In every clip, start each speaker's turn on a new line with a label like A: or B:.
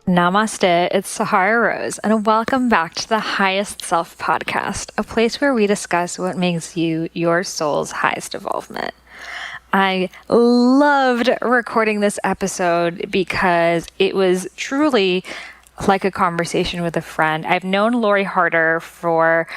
A: Namaste, it's Sahara Rose, and welcome back to the Highest Self podcast, a place where we discuss what makes you your soul's highest evolvement. I loved recording this episode because it was truly like a conversation with a friend. I've known Lori Harder for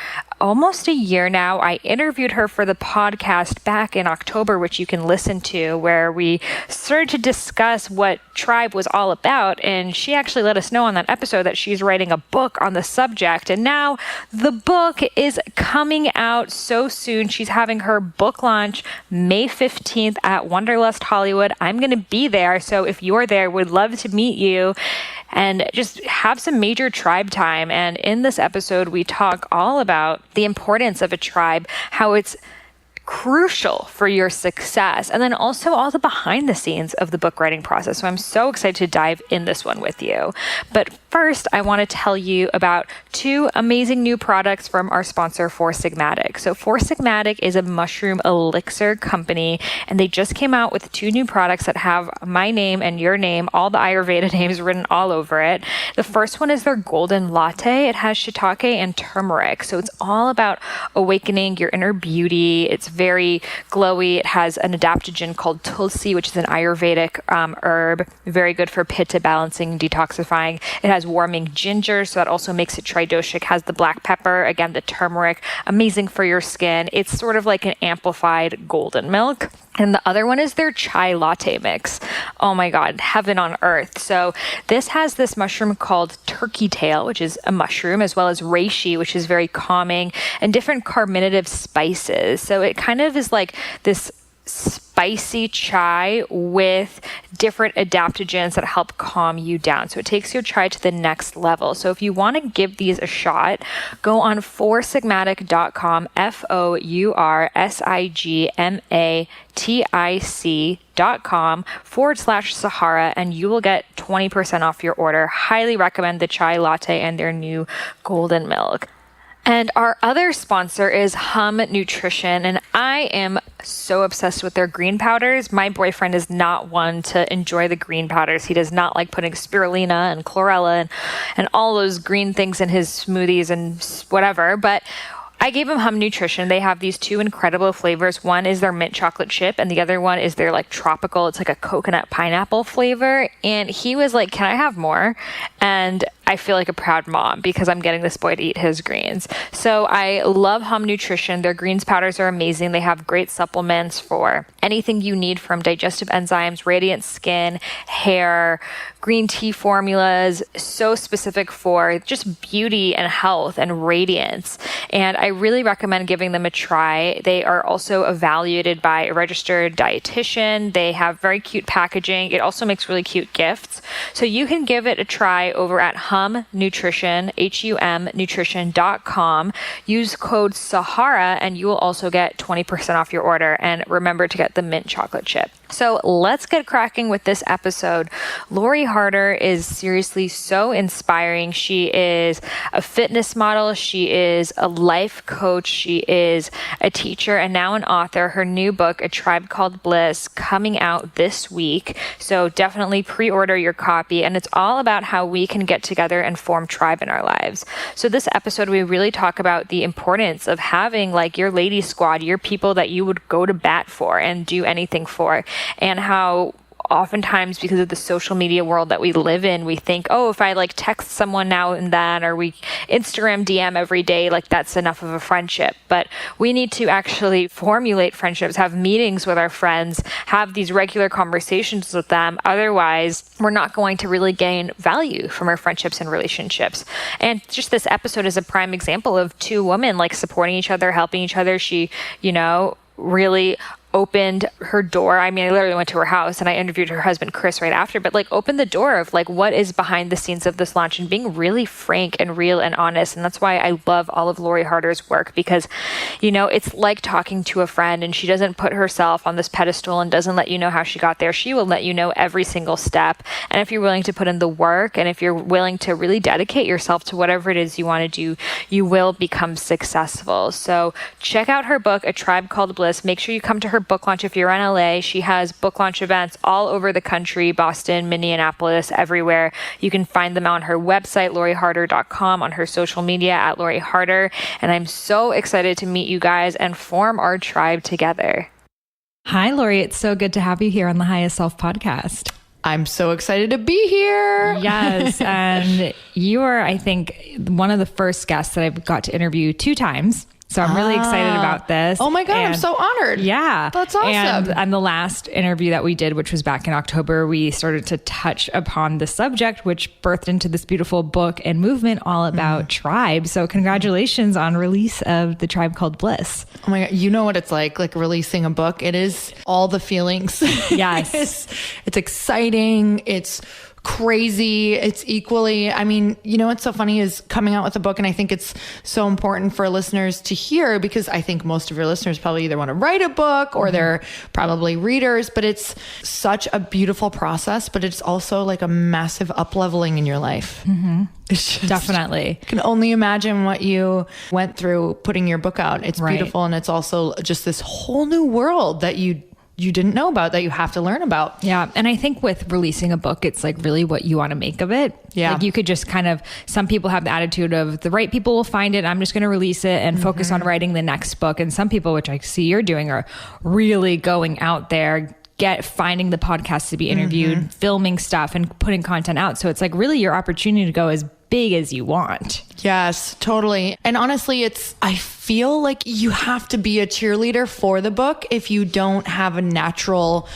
A: almost a year now. I interviewed her for the podcast back in October, which you can listen to, where we started to discuss what Tribe was all about. And she actually let us know on that episode that she's writing a book on the subject. And now the book is coming out so soon. She's having her book launch May 15th at Wanderlust Hollywood. I'm going to be there. So if you're there, would love to meet you and just have some major tribe time. And in this episode, we talk all about the importance of a tribe, how it's crucial for your success, and then also all the behind the scenes of the book writing process. So I'm so excited to dive in this one with you. But first, I want to tell you about two amazing new products from our sponsor, Four Sigmatic. So Four Sigmatic is a mushroom elixir company, and they just came out with two new products that have my name and your name, all the Ayurveda names written all over it. The first one is their golden latte. It has shiitake and turmeric. So it's all about awakening your inner beauty. It's very glowy. It has an adaptogen called tulsi, which is an Ayurvedic herb, very good for pitta balancing, detoxifying. It has warming ginger, so that also makes it tridoshic. Has the black pepper, again, the turmeric, amazing for your skin. It's sort of like an amplified golden milk. And the other one is their chai latte mix. Oh my God, heaven on earth. So this has this mushroom called turkey tail, which is a mushroom, as well as reishi, which is very calming, and different carminative spices. So it kind of is like this spicy chai with different adaptogens that help calm you down. So it takes your chai to the next level. So if you want to give these a shot, go on foursigmatic.com, foursigmatic.com/Sahara, and you will get 20% off your order. Highly recommend the chai latte and their new golden milk. And our other sponsor is Hum Nutrition, and I am so obsessed with their green powders. My boyfriend is not one to enjoy the green powders. He does not like putting spirulina and chlorella and all those green things in his smoothies and whatever, but I gave him Hum Nutrition. They have these two incredible flavors. One is their mint chocolate chip, and the other one is their like tropical, it's like a coconut pineapple flavor. And he was like, can I have more? And I feel like a proud mom because I'm getting this boy to eat his greens. So I love Hum Nutrition. Their greens powders are amazing. They have great supplements for anything you need, from digestive enzymes, radiant skin, hair, green tea formulas, so specific for just beauty and health and radiance. And I really recommend giving them a try. They are also evaluated by a registered dietitian. They have very cute packaging. It also makes really cute gifts. So you can give it a try over at Hum Nutrition, HUM nutrition.com. Use code Sahara and you will also get 20% off your order. And remember to get the mint chocolate chip. So let's get cracking with this episode. Lori Harder is seriously so inspiring. She is a fitness model. She is a life coach. She is a teacher and now an author. Her new book, A Tribe Called Bliss, coming out this week. So definitely pre-order your copy. And it's all about how we can get together and form tribe in our lives. So this episode, we really talk about the importance of having like your lady squad, your people that you would go to bat for and do anything for. And how oftentimes, because of the social media world that we live in, we think, oh, if I like text someone now and then, or we Instagram DM every day, like that's enough of a friendship. But we need to actually formulate friendships, have meetings with our friends, have these regular conversations with them. Otherwise, we're not going to really gain value from our friendships and relationships. And just this episode is a prime example of two women like supporting each other, helping each other. She, really opened her door. I mean, I literally went to her house and I interviewed her husband, Chris, right after, but like opened the door of like what is behind the scenes of this launch and being really frank and real and honest. And that's why I love all of Lori Harder's work because, it's like talking to a friend and she doesn't put herself on this pedestal and doesn't let you know how she got there. She will let you know every single step. And if you're willing to put in the work and if you're willing to really dedicate yourself to whatever it is you want to do, you will become successful. So check out her book, A Tribe Called Bliss. Make sure you come to her book launch. If you're in LA, she has book launch events all over the country, Boston, Minneapolis, everywhere. You can find them on her website, loriharder.com, on her social media at Lori Harder. And I'm so excited to meet you guys and form our tribe together.
B: Hi, Lori. It's so good to have you here on the Highest Self podcast.
C: I'm so excited to be here.
B: Yes. And you are, I think, one of the first guests that I've got to interview 2 times. So I'm really excited about this.
C: Oh my God, I'm so honored.
B: Yeah.
C: That's awesome.
B: And the last interview that we did, which was back in October, we started to touch upon the subject, which birthed into this beautiful book and movement all about tribe. So congratulations on release of the Tribe Called Bliss.
C: Oh my God. You know what it's like releasing a book. It is all the feelings.
B: Yes.
C: It's exciting. It's crazy. It's equally, I mean, you know, what's so funny is coming out with a book. And I think it's so important for listeners to hear, because I think most of your listeners probably either want to write a book or they're probably readers, but it's such a beautiful process, but it's also like a massive up-leveling in your life. It's just,
B: Definitely.
C: I can only imagine what you went through putting your book out. It's
B: Right.
C: beautiful. And it's also just this whole new world that you didn't know about, that you have to learn about.
B: Yeah. And I think with releasing a book, it's like really what you want to make of it.
C: Yeah.
B: Like you could just kind of, some people have the attitude of the right people will find it. I'm just going to release it and focus on writing the next book. And some people, which I see you're doing, are really going out there, finding the podcasts to be interviewed, filming stuff and putting content out. So it's like really your opportunity to go as big as you want.
C: Yes, totally. And honestly, I feel like you have to be a cheerleader for the book if you don't have a natural,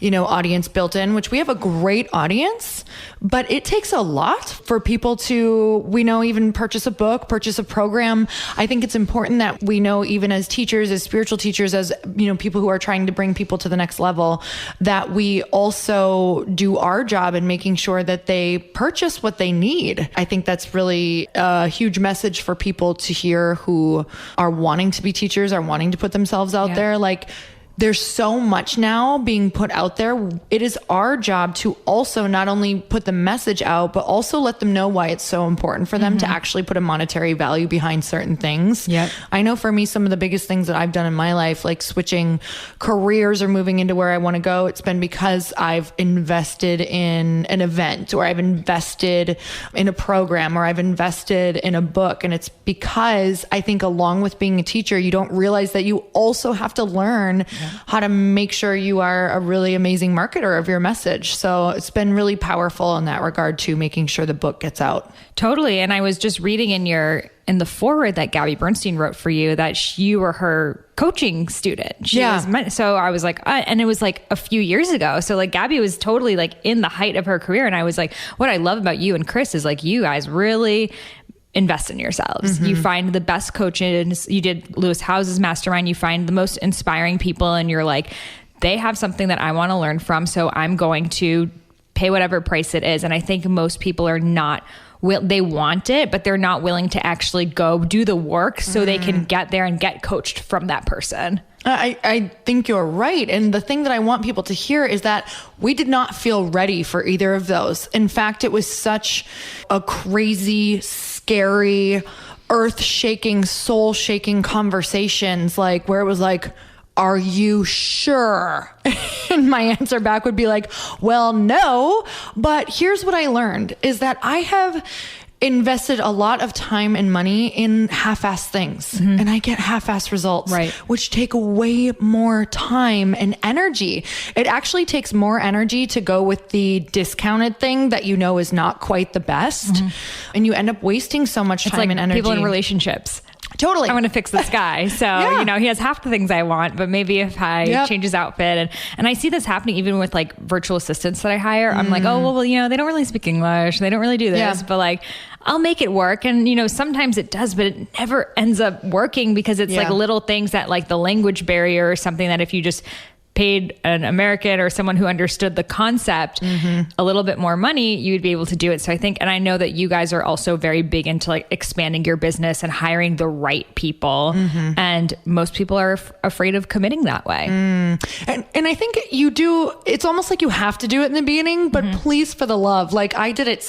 C: audience built in, which we have a great audience, but it takes a lot for people to, even purchase a book, purchase a program. I think it's important that we know, even as teachers, as spiritual teachers, as, people who are trying to bring people to the next level, that we also do our job in making sure that they purchase what they need. I think that's really a huge message for people to hear who are wanting to be teachers, are wanting to put themselves out there. Like, there's so much now being put out there. It is our job to also not only put the message out, but also let them know why it's so important for them to actually put a monetary value behind certain things.
B: Yep.
C: I know for me, some of the biggest things that I've done in my life, like switching careers or moving into where I want to go, it's been because I've invested in an event, or I've invested in a program, or I've invested in a book. And it's because I think along with being a teacher, you don't realize that you also have to learn how to make sure you are a really amazing marketer of your message. So it's been really powerful in that regard too, making sure the book gets out.
B: Totally. And I was just reading in the foreword that Gabby Bernstein wrote for you that you were her coaching student. So I was like, and it was like a few years ago. So like Gabby was totally like in the height of her career. And I was like, what I love about you and Chris is like, you guys really invest in yourselves. You find the best coaches. You did Lewis Howes's Mastermind. You find the most inspiring people and you're like, they have something that I want to learn from. So I'm going to pay whatever price it is. And I think most people are not, they want it, but they're not willing to actually go do the work so they can get there and get coached from that person.
C: I think you're right. And the thing that I want people to hear is that we did not feel ready for either of those. In fact, it was such a crazy, scary, earth-shaking, soul-shaking conversations, like where it was like, are you sure? And my answer back would be like, well, no, but here's what I learned is that I have invested a lot of time and money in half-assed things and I get half-assed results, which take way more time and energy. It actually takes more energy to go with the discounted thing that is not quite the best. And you end up wasting so much time and energy.
B: People in relationships.
C: Totally.
B: I want to fix this guy. So, he has half the things I want, but maybe if I change his outfit and I see this happening even with like virtual assistants that I hire, I'm like, oh, well, they don't really speak English. They don't really do this, but like, I'll make it work. And, sometimes it does, but it never ends up working because it's like little things that like the language barrier or something that if you just paid an American or someone who understood the concept a little bit more money, you would be able to do it. So I think, and I know that you guys are also very big into like expanding your business and hiring the right people. And most people are afraid of committing that way.
C: And I think you do, it's almost like you have to do it in the beginning, but please, for the love, like I did it.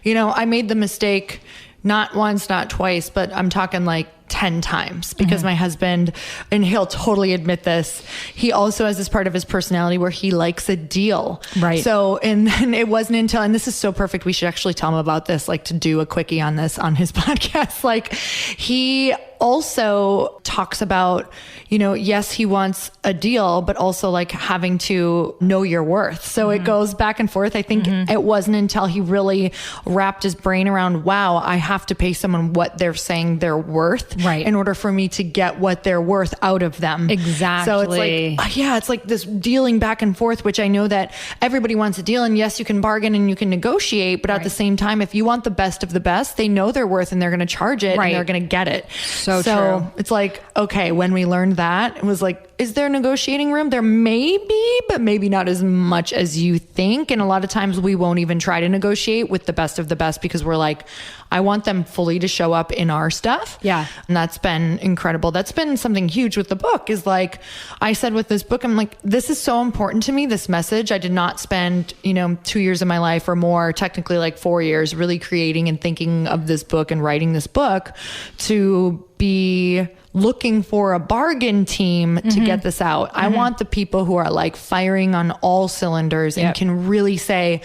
C: I made the mistake not once, not twice, but I'm talking like 10 times because my husband, and he'll totally admit this, he also has this part of his personality where he likes a deal.
B: Right.
C: So, and then it wasn't until, and this is so perfect, we should actually tell him about this, like to do a quickie on this on his podcast. Like he also talks about, you know, yes, he wants a deal, but also like having to know your worth. So it goes back and forth. I think it wasn't until he really wrapped his brain around, wow, I have to pay someone what they're saying they're worth in order for me to get what they're worth out of them.
B: Exactly.
C: So it's like, yeah, it's like this dealing back and forth, which I know that everybody wants a deal, and yes, you can bargain and you can negotiate, but at the same time, if you want the best of the best, they know their worth and they're going to charge it and they're going to get it.
B: So true.
C: It's like, okay, when we learned that, it was like, is there negotiating room? There may be, but maybe not as much as you think. And a lot of times we won't even try to negotiate with the best of the best because we're like, I want them fully to show up in our stuff.
B: Yeah.
C: And that's been incredible. That's been something huge with the book, is like, I said with this book, I'm like, this is so important to me, this message. I did not spend, 2 years of my life or more, technically like 4 years, really creating and thinking of this book and writing this book to be looking for a bargain team to get this out. I want the people who are like firing on all cylinders and can really say,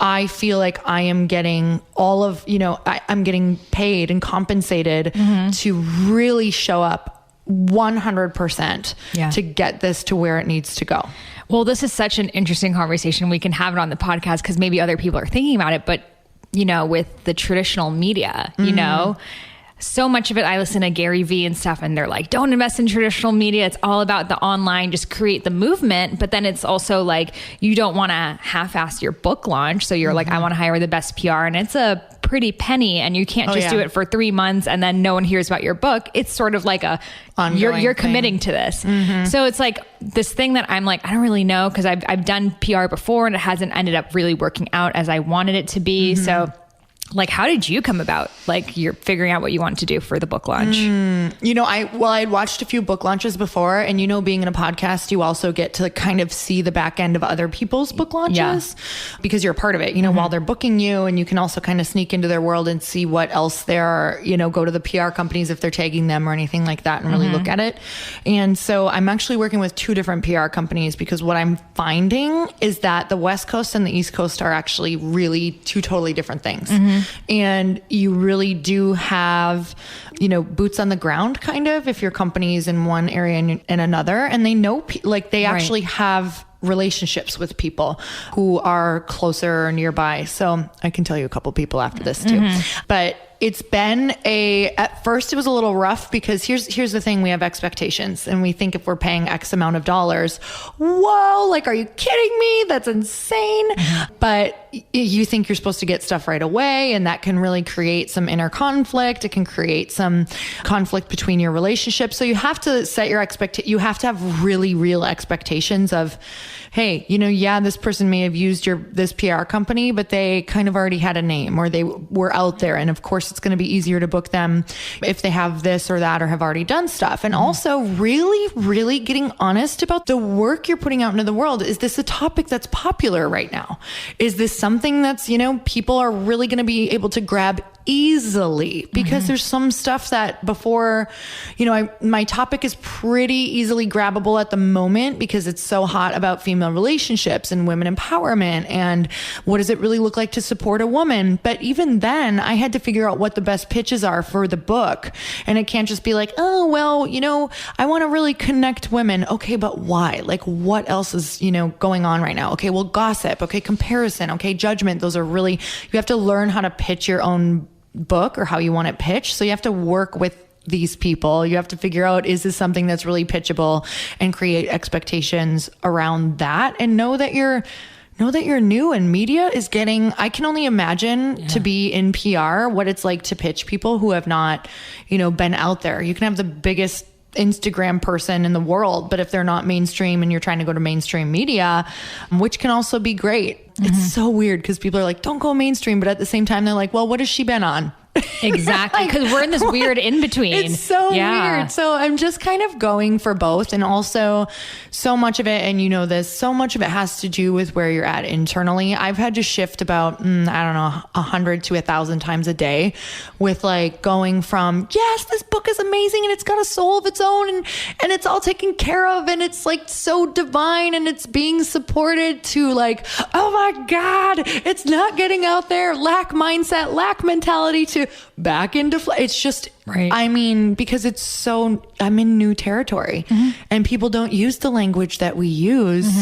C: I feel like I am getting all of, I'm getting paid and compensated to really show up 100% to get this to where it needs to go.
B: Well, this is such an interesting conversation. We can have it on the podcast because maybe other people are thinking about it, but with the traditional media, so much of it, I listen to Gary Vee and stuff, and they're like, don't invest in traditional media. It's all about the online, just create the movement. But then it's also like, you don't want to half-ass your book launch. So you're like, I want to hire the best PR, and it's a pretty penny, and you can't just do it for 3 months and then no one hears about your book. It's sort of like you're committing to this. So it's like this thing that I'm like, I don't really know, because I've done PR before and it hasn't ended up really working out as I wanted it to be. So like, how did you come about, like, you're figuring out what you want to do for the book launch?
C: I'd watched a few book launches before, and being in a podcast, you also get to kind of see the back end of other people's book launches because you're a part of it, while they're booking you, and you can also kind of sneak into their world and see what else there are, go to the PR companies if they're tagging them or anything like that and really look at it. And so I'm actually working with 2 different PR companies, because what I'm finding is that the West Coast and the East Coast are actually really 2 totally different things. And you really do have, boots on the ground, kind of, if your company is in one area and in another, and they know, they actually have relationships with people who are closer or nearby. So I can tell you a couple people after this too, but it's been at first it was a little rough, because here's the thing. We have expectations, and we think if we're paying X amount of dollars, whoa, like, are you kidding me? That's insane. But you think you're supposed to get stuff right away, and that can really create some inner conflict. It can create some conflict between your relationships. So you have to set your you have to have really real expectations of, hey, this person may have used this PR company, but they kind of already had a name, or they were out there. And of course, it's going to be easier to book them if they have this or that, or have already done stuff. And also really, really getting honest about the work you're putting out into the world. Is this a topic that's popular right now? Is this something that's, people are really going to be able to grab easily? Because there's some stuff that before, my topic is pretty easily grabbable at the moment, because it's so hot about female relationships and women empowerment, and what does it really look like to support a woman. But even then, I had to figure out what the best pitches are for the book. And it can't just be like, oh, well, I want to really connect women. Okay, but why? Like, what else is, going on right now? Okay, well, gossip. Okay, comparison. Okay, judgment. Those are really, you have to learn how to pitch your own book, or how you want it pitched. So you have to work with these people. You have to figure out, is this something that's really pitchable, and create expectations around that, and know that you're new, and media is getting, I can only imagine to be in PR, what it's like to pitch people who have not, been out there. You can have the biggest Instagram person in the world, but if they're not mainstream and you're trying to go to mainstream media, which can also be great. It's so weird, because people are like, don't go mainstream. But at the same time, they're like, well, what has she been on?
B: Exactly. Because we're in this weird in between.
C: It's so weird. So I'm just kind of going for both. And also so much of it, and you know this, so much of it has to do with where you're at internally. I've had to shift about, 100 to 1,000 times a day with like going from, yes, this book is amazing and it's got a soul of its own and it's all taken care of and it's like so divine and it's being supported, to like, oh my God, it's not getting out there, lack mindset, lack mentality, to back into it's just
B: right.
C: I mean, because it's so, I'm in new territory and people don't use the language that we use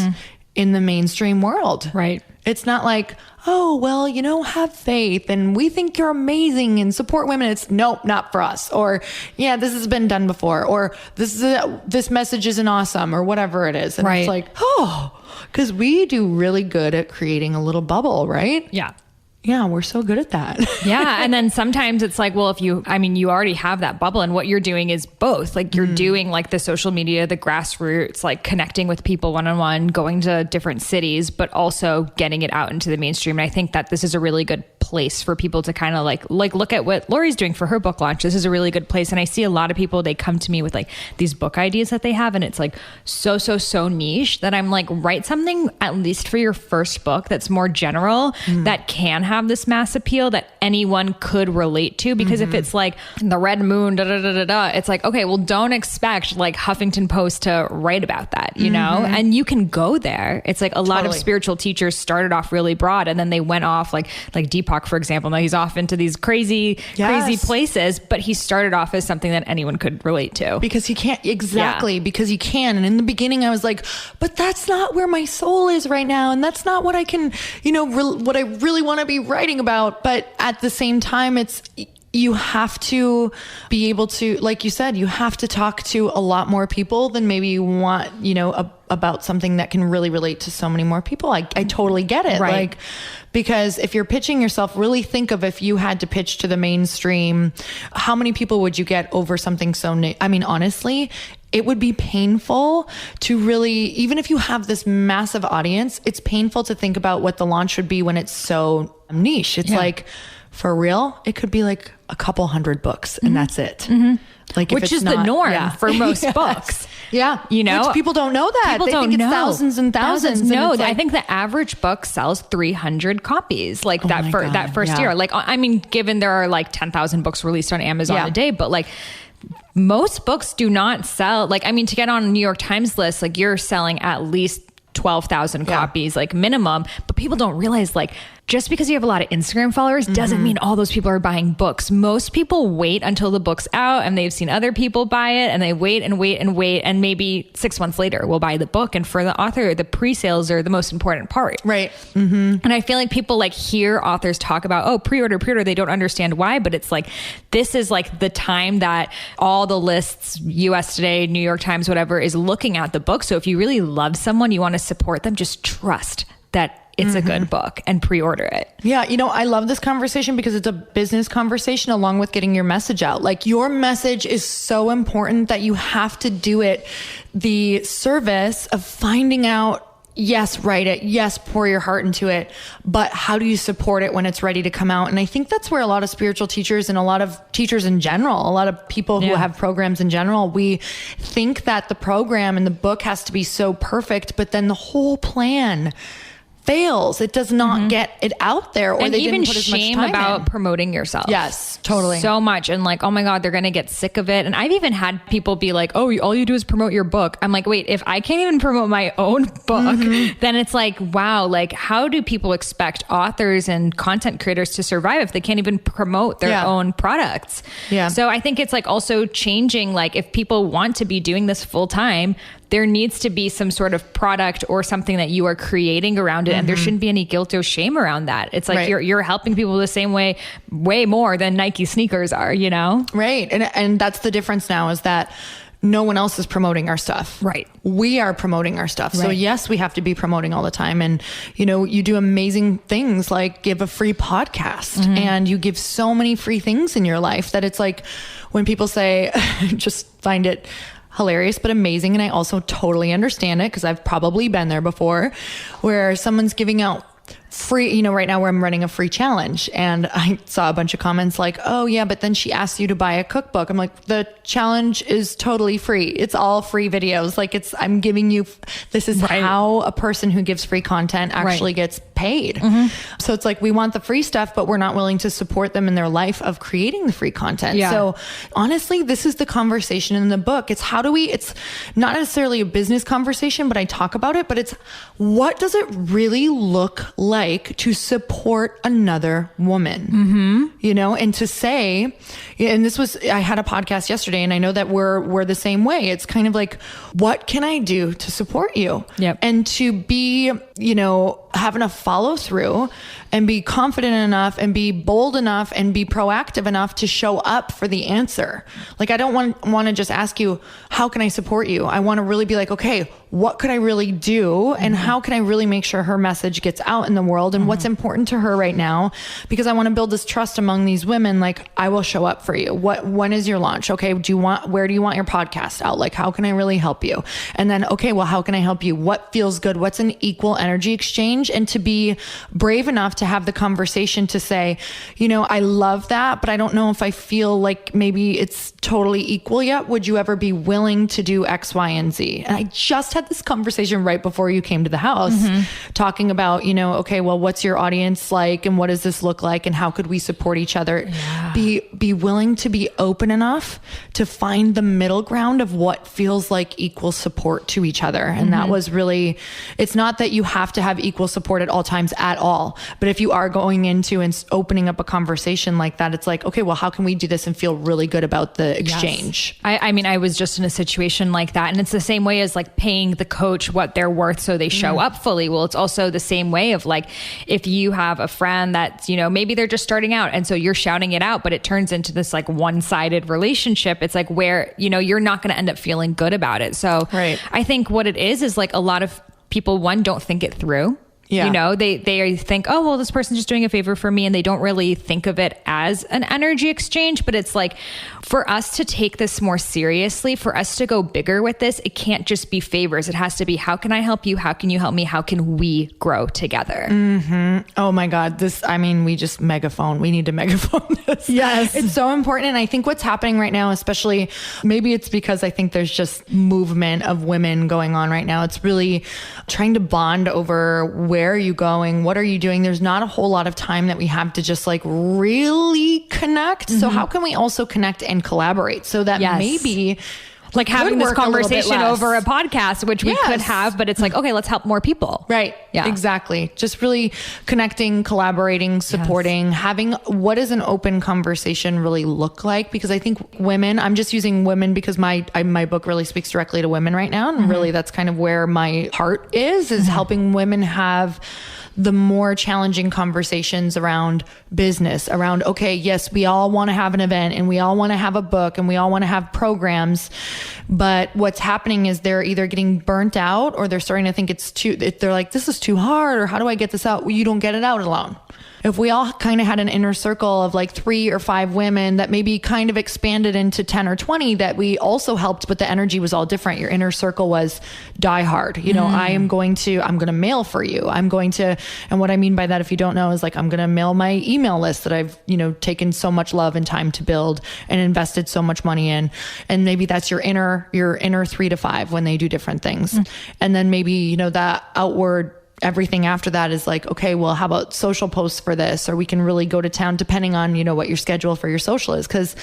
C: in the mainstream world.
B: Right.
C: It's not like, oh, well, have faith and we think you're amazing and support women. It's nope, not for us. Or yeah, this has been done before, or this message isn't awesome, or whatever it is. And it's like, oh, because we do really good at creating a little bubble, right?
B: Yeah.
C: Yeah, we're so good at that.
B: Yeah. And then sometimes it's like, well, you already have that bubble, and what you're doing is both. Like you're doing like the social media, the grassroots, like connecting with people one-on-one, going to different cities, but also getting it out into the mainstream. And I think that this is a really good place for people to kind of like look at what Lori's doing for her book launch. This is a really good place. And I see a lot of people, they come to me with like these book ideas that they have, and it's like so niche that I'm like, write something at least for your first book that's more general, that can have this mass appeal that anyone could relate to. Because if it's like the red moon, it's like, okay, well, don't expect like Huffington Post to write about that, you know? And you can go there. It's like a lot of spiritual teachers started off really broad, and then they went off like Deepak, for example. Now he's off into these crazy places, but he started off as something that anyone could relate to.
C: Because he can't, because he can. And in the beginning I was like, but that's not where my soul is right now. And that's not what I can, what I really want to be writing about. But at the same time, you have to be able to, like you said, you have to talk to a lot more people than maybe you want, about something that can really relate to so many more people. I totally get it.
B: Right.
C: Like, because if you're pitching yourself, really think of, if you had to pitch to the mainstream, how many people would you get over something so I mean, honestly, it would be painful to really, even if you have this massive audience, it's painful to think about what the launch would be when it's so niche. It's like, for real, it could be like a couple hundred books and that's it. Like,
B: which is the norm for most books.
C: Yeah.
B: Which
C: people don't know that.
B: People
C: they
B: don't
C: think
B: know.
C: It's thousands and thousands.
B: No,
C: and
B: I think the average book sells 300 copies like that first year. Like, I mean, given there are like 10,000 books released on Amazon a day, but like most books do not sell. Like, I mean, to get on a New York Times list, like you're selling at least 12,000 copies, like minimum. But people don't realize, like, just because you have a lot of Instagram followers doesn't mean all those people are buying books. Most people wait until the book's out and they've seen other people buy it, and they wait and wait and wait. And maybe 6 months later will buy the book. And for the author, the pre-sales are the most important part.
C: Right.
B: And I feel like people like hear authors talk about, oh, pre-order. They don't understand why, but it's like, this is like the time that all the lists, US Today, New York Times, whatever, is looking at the book. So if you really love someone, you want to support them, just trust that it's a good book and pre-order it.
C: Yeah. I love this conversation because it's a business conversation along with getting your message out. Like, your message is so important that you have to do it the service of finding out, yes, write it. Yes, pour your heart into it. But how do you support it when it's ready to come out? And I think that's where a lot of spiritual teachers and a lot of teachers in general, a lot of people who have programs in general, we think that the program and the book has to be so perfect, but then the whole plan fails. It does not get it out there, or
B: and
C: they
B: even
C: didn't put as much
B: shame
C: time
B: about
C: in.
B: Promoting yourself.
C: Yes, totally.
B: So much. And like, oh my God, they're going to get sick of it. And I've even had people be like, oh, all you do is promote your book. I'm like, wait, if I can't even promote my own book, then it's like, wow, like, how do people expect authors and content creators to survive if they can't even promote their own products?
C: Yeah.
B: So I think it's like also changing, like, if people want to be doing this full time, there needs to be some sort of product or something that you are creating around it. And there shouldn't be any guilt or shame around that. It's like you're helping people the same way, way more than Nike sneakers are,
C: Right. And that's the difference now, is that no one else is promoting our stuff.
B: Right.
C: We are promoting our stuff. So yes, we have to be promoting all the time. And, you do amazing things like give a free podcast, and you give so many free things in your life that it's like, when people say, just find it hilarious, but amazing. And I also totally understand it, because I've probably been there before, where someone's giving out free, you know, right now where I'm running a free challenge, and I saw a bunch of comments like, oh yeah, but then she asked you to buy a cookbook. I'm like, the challenge is totally free. It's all free videos. Like I'm giving you, this is how a person who gives free content actually gets paid. So it's like, we want the free stuff, but we're not willing to support them in their life of creating the free content. So honestly, this is the conversation in the book. It's it's not necessarily a business conversation, but I talk about it, but it's what does it really look like to support another woman, you know, and to say, and I had a podcast yesterday, and I know that we're the same way. It's kind of like, what can I do to support you? And to be, you know, have enough follow through and be confident enough and be bold enough and be proactive enough to show up for the answer. Like, I don't want to just ask you, how can I support you? I want to really be like, okay, what could I really do? And how can I really make sure her message gets out in the world and what's important to her right now? Because I want to build this trust among these women. Like, I will show up for you. When is your launch? Okay. Where do you want your podcast out? Like, how can I really help you? And then, okay, well, how can I help you? What feels good? What's an equal energy exchange? And to be brave enough to have the conversation to say, you know, I love that, but I don't know if I feel like maybe it's totally equal yet. Would you ever be willing to do X, Y, and Z? And I just had this conversation right before you came to the house, talking about, you know, okay, well, what's your audience like? And what does this look like? And how could we support each other? Be willing to be open enough to find the middle ground of what feels like equal support to each other. And that was really, it's not that you have to have equal support at all times at all. But if you are going into and opening up a conversation like that, it's like, okay, well, how can we do this and feel really good about the exchange?
B: I mean, I was just in a situation like that. And it's the same way as like paying the coach what they're worth so they show up fully. Well, it's also the same way of like, if you have a friend that's, you know, maybe they're just starting out and so you're shouting it out, but it turns into this like one-sided relationship. It's like where, you know, you're not going to end up feeling good about it. So I think what it is like a lot of people, one, don't think it through. You know, they think, oh, well, this person's just doing a favor for me. And they don't really think of it as an energy exchange. But it's like, for us to take this more seriously, for us to go bigger with this, it can't just be favors. It has to be, how can I help you? How can you help me? How can we grow together?
C: Oh my God. We just megaphone. We need to megaphone this.
B: Yes.
C: It's so important. And I think what's happening right now, especially, maybe it's because I think there's just movement of women going on right now. It's really trying to bond over where are you going? What are you doing? There's not a whole lot of time that we have to just like really connect. So how can we also connect and collaborate so that maybe
B: like having this conversation over a podcast, which we could have, but it's like, okay, let's help more people.
C: Right. Yeah, exactly. Just really connecting, collaborating, supporting, having, what does an open conversation really look like? Because I think women, I'm just using women because my book really speaks directly to women right now. And really that's kind of where my heart is helping women have the more challenging conversations around business, around, okay, yes, we all want to have an event and we all want to have a book and we all want to have programs. But what's happening is they're either getting burnt out or they're starting to think they're like, this is too hard, or how do I get this out? Well, you don't get it out alone. If we all kind of had an inner circle of like 3 or 5 women that maybe kind of expanded into 10 or 20 that we also helped, but the energy was all different. Your inner circle was die hard. You know, I'm going to mail for you. And what I mean by that, if you don't know, is like, I'm going to mail my email list that I've, you know, taken so much love and time to build and invested so much money in. And maybe that's your inner 3 to 5 when they do different things. And then maybe, you know, that outward, everything after that is like, okay, well, how about social posts for this? Or we can really go to town depending on, you know, what your schedule for your social is. Cause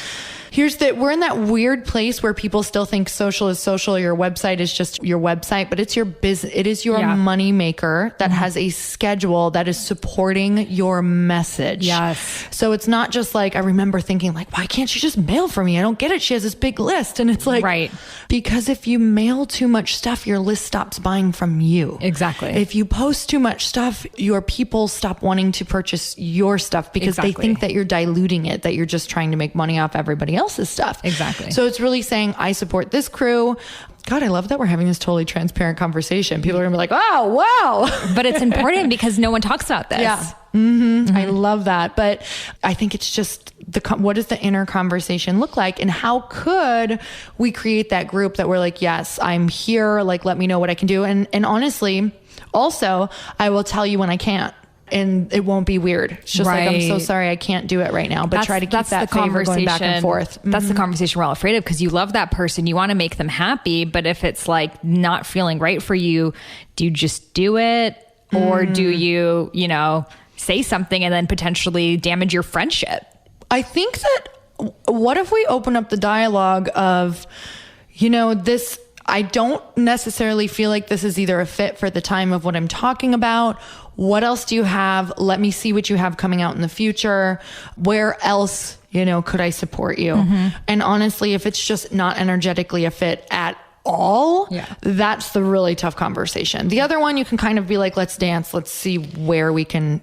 C: we're in that weird place where people still think social is social. Your website is just your website, but it's your business. It is your money maker that has a schedule that is supporting your message.
B: Yes.
C: So it's not just like, I remember thinking like, why can't she just mail for me? I don't get it. She has this big list. And it's like, because if you mail too much stuff, your list stops buying from you.
B: Exactly.
C: If you post too much stuff, your people stop wanting to purchase your stuff because they think that you're diluting it, that you're just trying to make money off everybody else's stuff.
B: Exactly.
C: So it's really saying, I support this crew. God, I love that we're having this totally transparent conversation. People are gonna be like, oh, wow.
B: But it's important because no one talks about this.
C: Yeah. I love that. But I think it's just what does the inner conversation look like? And how could we create that group that we're like, yes, I'm here. Like, let me know what I can do. And honestly, also, I will tell you when I can't. and it won't be weird. It's just like, I'm so sorry, I can't do it right now, but try to keep that favor going back and forth.
B: That's the conversation we're all afraid of, because you love that person. You want to make them happy. But if it's like not feeling right for you, do you just do it? Or do you, say something and then potentially damage your friendship?
C: I think that what if we open up the dialogue of, this, I don't necessarily feel like this is either a fit for the time of what I'm talking about. What else do you have? Let me see what you have coming out in the future. Where else, could I support you? And honestly, if it's just not energetically a fit at all, that's the really tough conversation. The other one, you can kind of be like, let's dance. Let's see where we can,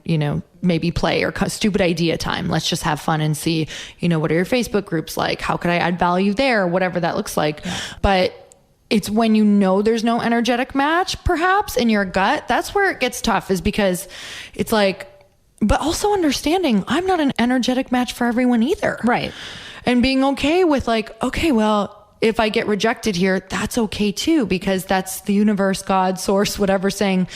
C: maybe play, or stupid idea time. Let's just have fun and see, what are your Facebook groups like? How could I add value there? Whatever that looks like. Yeah. But it's when there's no energetic match, perhaps in your gut, that's where it gets tough, is because it's like, but also understanding I'm not an energetic match for everyone either.
B: Right.
C: And being okay with like, okay, well, if I get rejected here, that's okay too, because that's the universe, God, source, whatever, saying,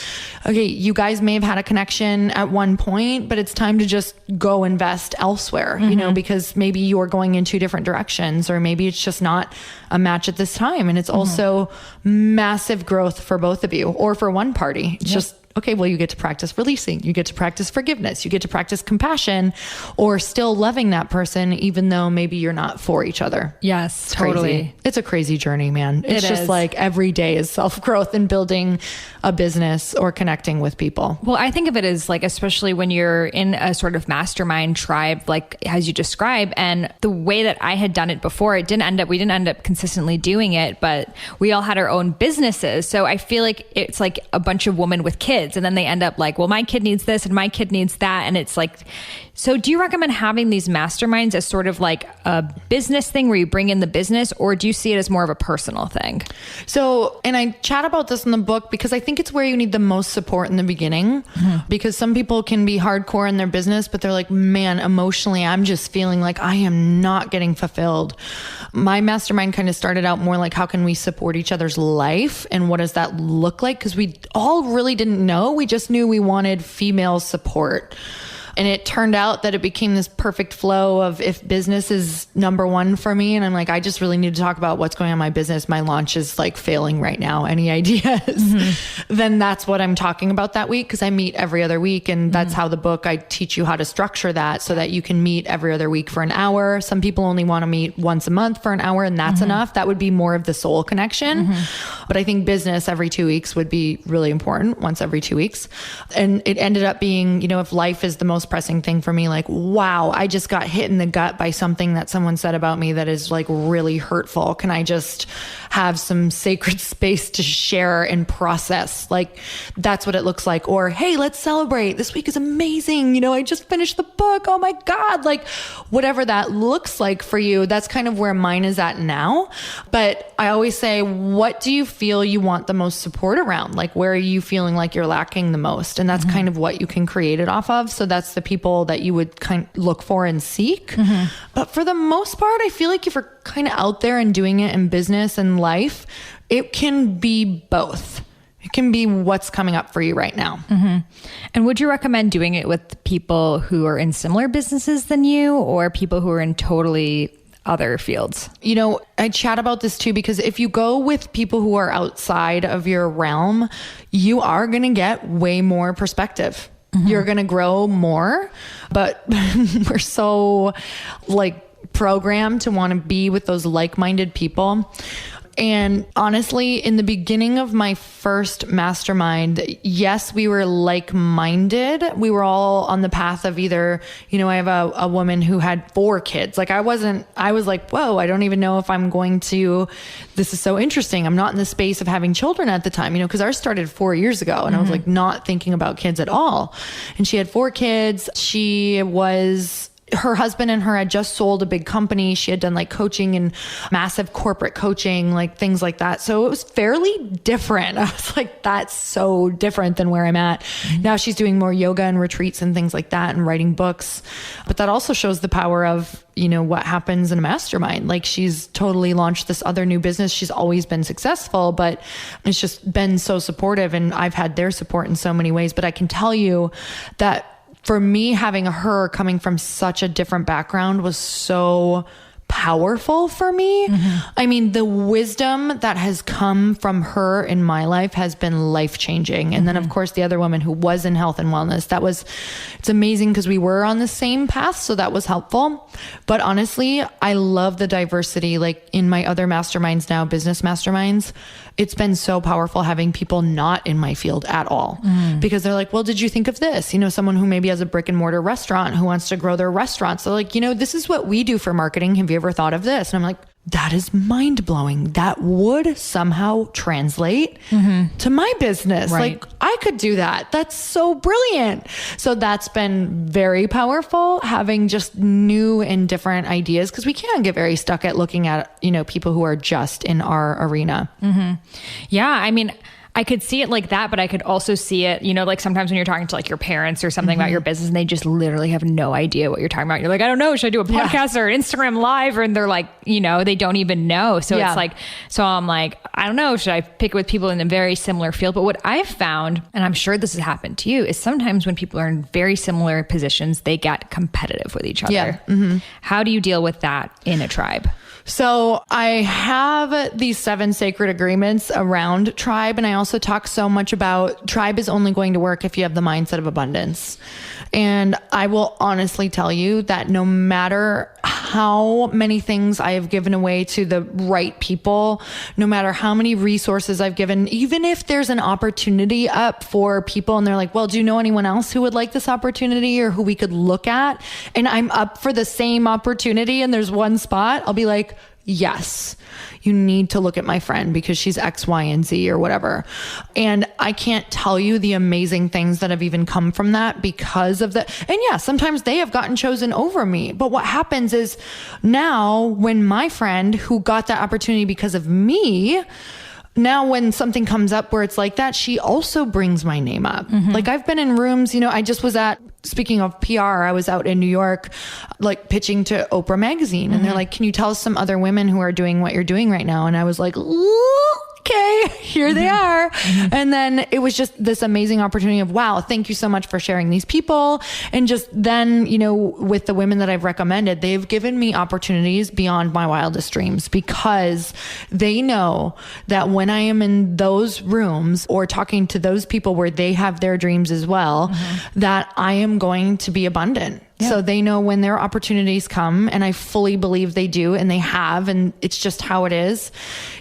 C: okay, you guys may have had a connection at one point, but it's time to just go invest elsewhere, because maybe you're going in two different directions, or maybe it's just not a match at this time. And it's also massive growth for both of you, or for one party. It's just, okay, well, you get to practice releasing, you get to practice forgiveness, you get to practice compassion, or still loving that person, even though maybe you're not for each other.
B: Yes,
C: it's
B: totally.
C: Crazy. It's a crazy journey, man. It's just like every day is self-growth and building a business or connecting with people.
B: Well, I think of it as like, especially when you're in a sort of mastermind tribe, like as you describe, and the way that I had done it before, we didn't end up consistently doing it, but we all had our own businesses. So I feel like it's like a bunch of women with kids, and then they end up like, well, my kid needs this and my kid needs that. And it's like, so do you recommend having these masterminds as sort of like a business thing where you bring in the business, or do you see it as more of a personal thing?
C: So, and I chat about this in the book because I think it's where you need the most support in the beginning, because some people can be hardcore in their business, but they're like, man, emotionally, I'm just feeling like I am not getting fulfilled. My mastermind kind of started out more like, how can we support each other's life? And what does that look like? Because we all really didn't know. We just knew we wanted female support. And it turned out that it became this perfect flow of, if business is number one for me, and I'm like, I just really need to talk about what's going on in my business. My launch is like failing right now. Any ideas? Then that's what I'm talking about that week, because I meet every other week. And that's how the book, I teach you how to structure that so that you can meet every other week for an hour. Some people only want to meet once a month for an hour, and that's enough. That would be more of the soul connection. But I think business every 2 weeks would be really important, once every 2 weeks. And it ended up being, if life is the most pressing thing for me, like, wow, I just got hit in the gut by something that someone said about me that is like really hurtful. Can I just have some sacred space to share and process? Like, that's what it looks like. Or, hey, let's celebrate. This week is amazing. I just finished the book. Oh my God. Like, whatever that looks like for you, that's kind of where mine is at now. But I always say, what do you feel you want the most support around? Like, where are you feeling like you're lacking the most? And that's kind of what you can create it off of. So that's the people that you would kind of look for and seek. But for the most part, I feel like if you're kind of out there and doing it in business and life, it can be both. It can be what's coming up for you right now.
B: And would you recommend doing it with people who are in similar businesses than you, or people who are in totally other fields?
C: I chat about this too, because if you go with people who are outside of your realm, you are going to get way more perspective. You're going to grow more, but we're so like programmed to want to be with those like-minded people. And honestly, in the beginning of my first mastermind, yes, we were like-minded. We were all on the path of either, I have a woman who had 4 kids. Like I was like, whoa, I don't even know if I'm going to, this is so interesting. I'm not in the space of having children at the time, because ours started 4 years ago, and I was like not thinking about kids at all. And she had 4 kids. She was her husband and her had just sold a big company. She had done like coaching and massive corporate coaching, like things like that. So it was fairly different. I was like, that's so different than where I'm at. Now she's doing more yoga and retreats and things like that and writing books. But that also shows the power of, what happens in a mastermind. Like she's totally launched this other new business. She's always been successful, but it's just been so supportive, and I've had their support in so many ways. But I can tell you that for me, having her coming from such a different background was so powerful for me. I mean, the wisdom that has come from her in my life has been life-changing. And then of course the other woman who was in health and wellness, it's amazing because we were on the same path. So that was helpful. But honestly, I love the diversity, like in my other masterminds now, business masterminds. It's been so powerful having people not in my field at all, because they're like, well, did you think of this? Someone who maybe has a brick and mortar restaurant who wants to grow their restaurant. So like, this is what we do for marketing. Have you ever thought of this? And I'm like, that is mind blowing. That would somehow translate to my business.
B: Right.
C: Like I could do that. That's so brilliant. So that's been very powerful, having just new and different ideas, because we can get very stuck at looking at, people who are just in our arena.
B: Yeah. I mean, I could see it like that, but I could also see it, like sometimes when you're talking to like your parents or something about your business and they just literally have no idea what you're talking about. You're like, I don't know. Should I do a podcast or Instagram live? And they're like, they don't even know. So it's like, so I'm like, I don't know. Should I pick with people in a very similar field? But what I've found, and I'm sure this has happened to you, is sometimes when people are in very similar positions, they get competitive with each other.
C: Yeah.
B: How do you deal with that in a tribe?
C: So I have these 7 sacred agreements around tribe. And I also talk so much about tribe is only going to work if you have the mindset of abundance. And I will honestly tell you that no matter how many things I have given away to the right people, no matter how many resources I've given, even if there's an opportunity up for people and they're like, well, do you know anyone else who would like this opportunity or who we could look at? And I'm up for the same opportunity and there's one spot, I'll be like, yes, you need to look at my friend because she's X, Y, and Z or whatever. And I can't tell you the amazing things that have even come from that because of that. And yeah, sometimes they have gotten chosen over me. But what happens is now when my friend who got that opportunity because of me, now when something comes up where it's like that, she also brings my name up. Like I've been in rooms, I just was speaking of PR, I was out in New York, like pitching to Oprah magazine. And they're like, can you tell us some other women who are doing what you're doing right now? And I was like, okay, here they are. And then it was just this amazing opportunity of, wow, thank you so much for sharing these people. And just then, with the women that I've recommended, they've given me opportunities beyond my wildest dreams because they know that when I am in those rooms or talking to those people where they have their dreams as well, that I am going to be abundant. Yeah. So they know when their opportunities come, and I fully believe they do, and they have, and it's just how it is.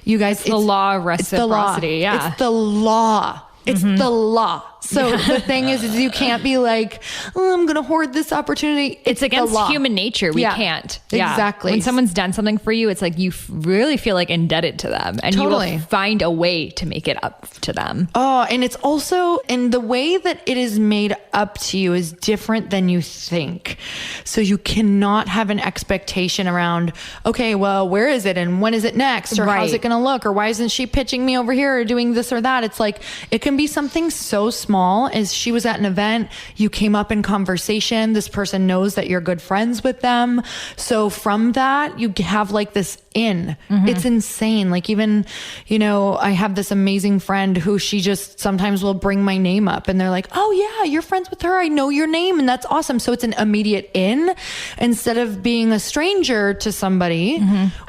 C: You guys,
B: it's the law of reciprocity.
C: It's the law. It's the law. So the thing is you can't be like, oh, I'm going to hoard this opportunity.
B: It's against human nature. We can't.
C: Exactly.
B: When someone's done something for you, it's like you really feel like indebted to them, and you will find a way to make it up to them.
C: Oh, and it's also, and the way that it is made up to you is different than you think. So you cannot have an expectation around, okay, well, where is it? And when is it next? Or how's it going to look? Or why isn't she pitching me over here or doing this or that? It's like, it can be something so small as she was at an event, you came up in conversation, this person knows that you're good friends with them. So from that, you have like this in. It's insane. Like even, I have this amazing friend who she just sometimes will bring my name up and they're like, oh yeah, you're friends with her. I know your name. And that's awesome. So it's an immediate in instead of being a stranger to somebody.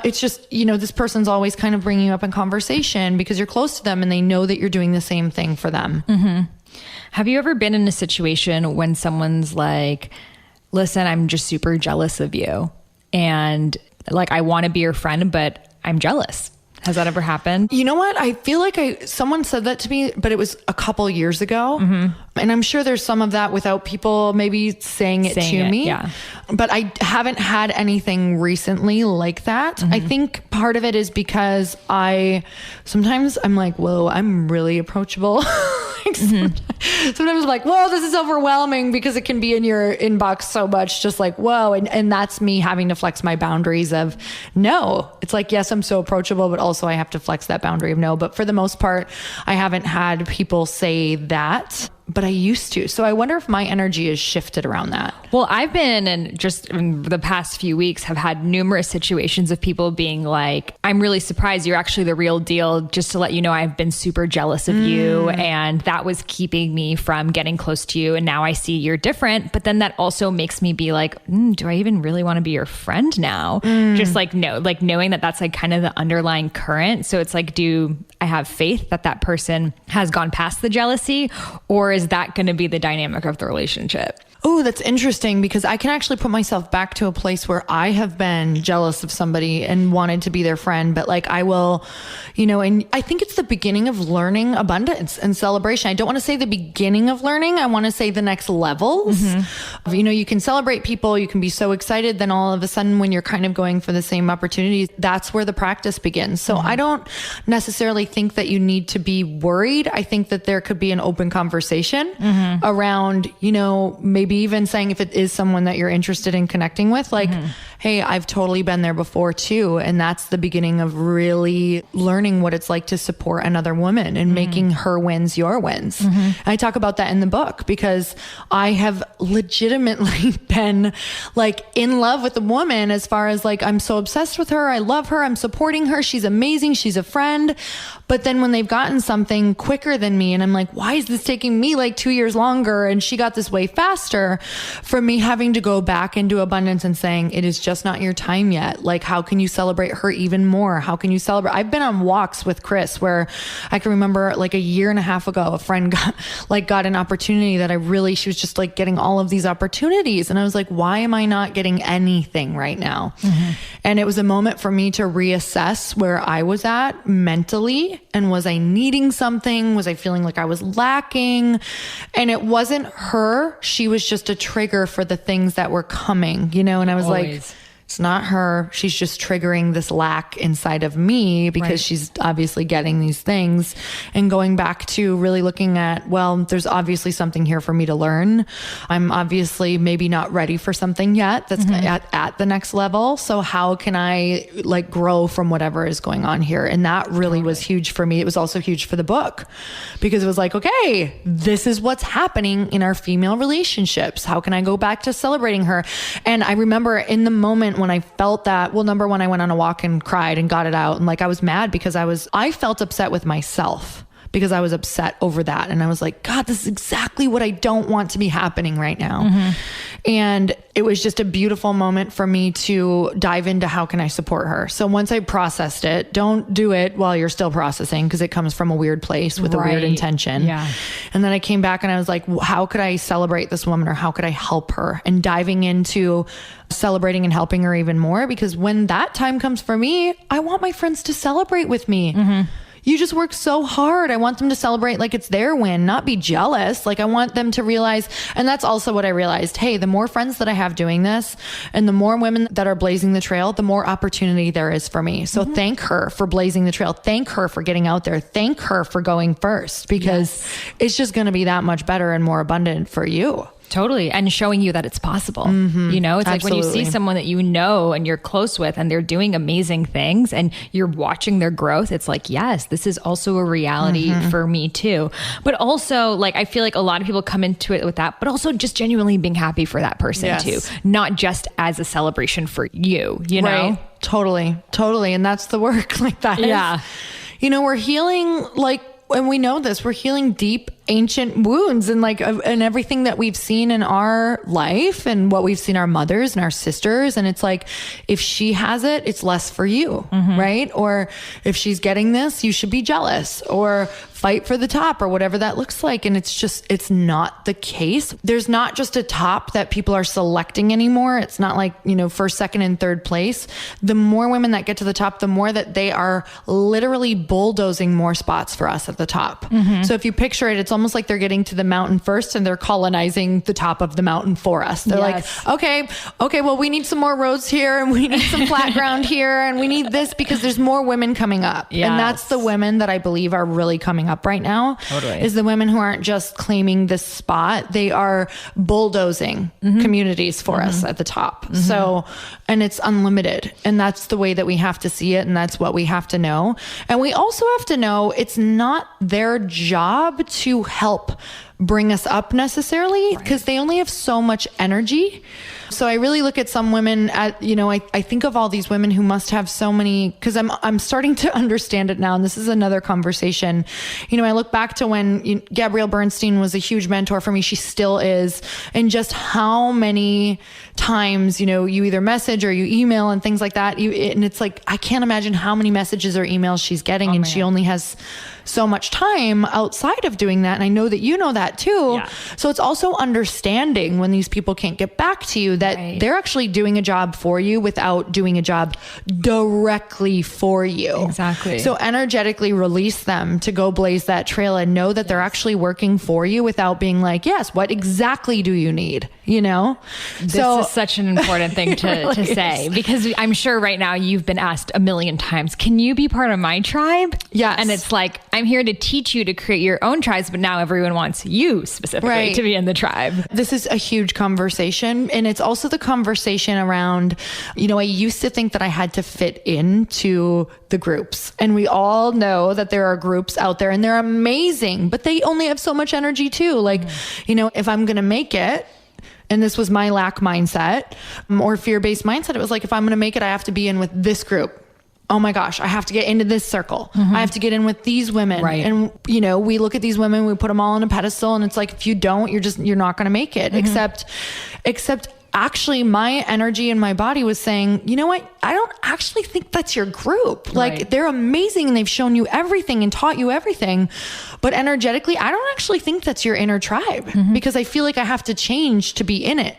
C: It's just, this person's always kind of bringing you up in conversation because you're close to them and they know that you're doing the same thing for them.
B: Have you ever been in a situation when someone's like, listen, I'm just super jealous of you. And like, I want to be your friend, but I'm jealous. Has that ever happened?
C: You know what? I feel like someone said that to me, but it was a couple years ago. And I'm sure there's some of that without people maybe saying it to me.
B: Yeah.
C: But I haven't had anything recently like that. I think part of it is because sometimes I'm like, whoa, I'm really approachable. Sometimes I'm like, whoa, this is overwhelming because it can be in your inbox so much, just like, whoa. And that's me having to flex my boundaries of no. It's like, yes, I'm so approachable, but also I have to flex that boundary of no. But for the most part, I haven't had people say that, but I used to. So I wonder if my energy is shifted around that.
B: Well, I've been in the past few weeks have had numerous situations of people being like, I'm really surprised you're actually the real deal. Just to let you know, I've been super jealous of you. And that was keeping me from getting close to you. And now I see you're different. But then that also makes me be like, do I even really want to be your friend now? Just like, no, like knowing that that's like kind of the underlying current. So it's like, do I have faith that that person has gone past the jealousy, or is that going to be the dynamic of the relationship?
C: Oh, that's interesting because I can actually put myself back to a place where I have been jealous of somebody and wanted to be their friend. But like I will, and I think it's the beginning of learning abundance and celebration. I don't want to say the beginning of learning. I want to say the next levels. You can celebrate people. You can be so excited. Then all of a sudden when you're kind of going for the same opportunities, that's where the practice begins. So I don't necessarily think that you need to be worried. I think that there could be an open conversation around, maybe even saying if it is someone that you're interested in connecting with, like, hey, I've totally been there before too. And that's the beginning of really learning what it's like to support another woman and making her wins your wins. I talk about that in the book because I have legitimately been like in love with a woman as far as like, I'm so obsessed with her. I love her. I'm supporting her. She's amazing. She's a friend. But then when they've gotten something quicker than me and I'm like, why is this taking me like 2 years longer? And she got this way faster, for me having to go back into abundance and saying, it is just not your time yet. Like, how can you celebrate her even more? How can you celebrate? I've been on walks with Chris where I can remember like a year and a half ago, a friend got an opportunity that she was just like getting all of these opportunities. And I was like, why am I not getting anything right now? And it was a moment for me to reassess where I was at mentally. And was I needing something? Was I feeling like I was lacking? And it wasn't her. She was just a trigger for the things that were coming, and I was like, it's not her. She's just triggering this lack inside of me because she's obviously getting these things. And going back to really looking at, well, there's obviously something here for me to learn. I'm obviously maybe not ready for something yet that's at the next level. So how can I like grow from whatever is going on here? And that really was huge for me. It was also huge for the book because it was like, okay, this is what's happening in our female relationships. How can I go back to celebrating her? And I remember in the moment when I felt that, well, number one, I went on a walk and cried and got it out. And like, I was mad because I felt upset with myself because I was upset over that. And I was like, God, this is exactly what I don't want to be happening right now. And it was just a beautiful moment for me to dive into how can I support her. So once I processed it, don't do it while you're still processing because it comes from a weird place with a weird intention. And then I came back and I was like, how could I celebrate this woman or how could I help her? And diving into celebrating and helping her even more, because when that time comes for me, I want my friends to celebrate with me. You just work so hard. I want them to celebrate like it's their win, not be jealous. Like I want them to realize, and that's also what I realized. Hey, the more friends that I have doing this and the more women that are blazing the trail, the more opportunity there is for me. So thank her for blazing the trail. Thank her for getting out there. Thank her for going first because it's just going to be that much better and more abundant for you.
B: Totally. And showing you that it's possible. It's like when you see someone that you know and you're close with and they're doing amazing things and you're watching their growth, it's like, yes, this is also a reality for me too. But also like, I feel like a lot of people come into it with that, but also just genuinely being happy for that person too, not just as a celebration for you, you know?
C: Totally. And that's the work like that.
B: Yeah.
C: We're healing and we know this, we're healing deep ancient wounds and and everything that we've seen in our life and what we've seen our mothers and our sisters. And it's like, if she has it, it's less for you, right? Or if she's getting this, you should be jealous or fight for the top or whatever that looks like. And it's not the case. There's not just a top that people are selecting anymore. It's not like, first, second, and third place. The more women that get to the top, the more that they are literally bulldozing more spots for us at the top. So if you picture it, it's almost like they're getting to the mountain first and they're colonizing the top of the mountain for us. They're like, okay, well, we need some more roads here and we need some flat ground here and we need this because there's more women coming up. Yes. And that's the women that I believe are really coming up right now. Totally. Is the women who aren't just claiming this spot. They are bulldozing communities for us at the top. So, and it's unlimited. And that's the way that we have to see it. And that's what we have to know. And we also have to know it's not their job to help bring us up necessarily because they only have so much energy. So I really look at some women at, you know, I think of all these women who must have so many, because I'm starting to understand it now. And this is another conversation. You know, I look back to when Gabrielle Bernstein was a huge mentor for me. She still is. And just how many times, you know, you either message or you email and things like that. And it's like, I can't imagine how many messages or emails she's getting. And she only has so much time outside of doing that. And I know that you know that too. Yeah. So it's also understanding when these people can't get back to you that they're actually doing a job for you without doing a job directly for you.
B: Exactly.
C: So energetically release them to go blaze that trail and know that they're actually working for you without being like, yes, what exactly do you need? You know?
B: This is such an important thing to say, because I'm sure right now you've been asked a million times, can you be part of my tribe?
C: Yes.
B: And it's like, I'm here to teach you to create your own tribes, but now everyone wants you specifically to be in the tribe.
C: This is a huge conversation. And it's also the conversation around, you know, I used to think that I had to fit into the groups. And we all know that there are groups out there and they're amazing, but they only have so much energy too. Like, you know, if I'm going to make it, and this was my lack mindset or fear-based mindset, it was like, if I'm going to make it, I have to be in with this group. Oh my gosh, I have to get into this circle. I have to get in with these women. Right. And, you know, we look at these women, we put them all on a pedestal and it's like, if you don't, you're not going to make it. Except actually my energy in my body was saying, you know what? I don't actually think that's your group. Like they're amazing and they've shown you everything and taught you everything. But energetically, I don't actually think that's your inner tribe because I feel like I have to change to be in it.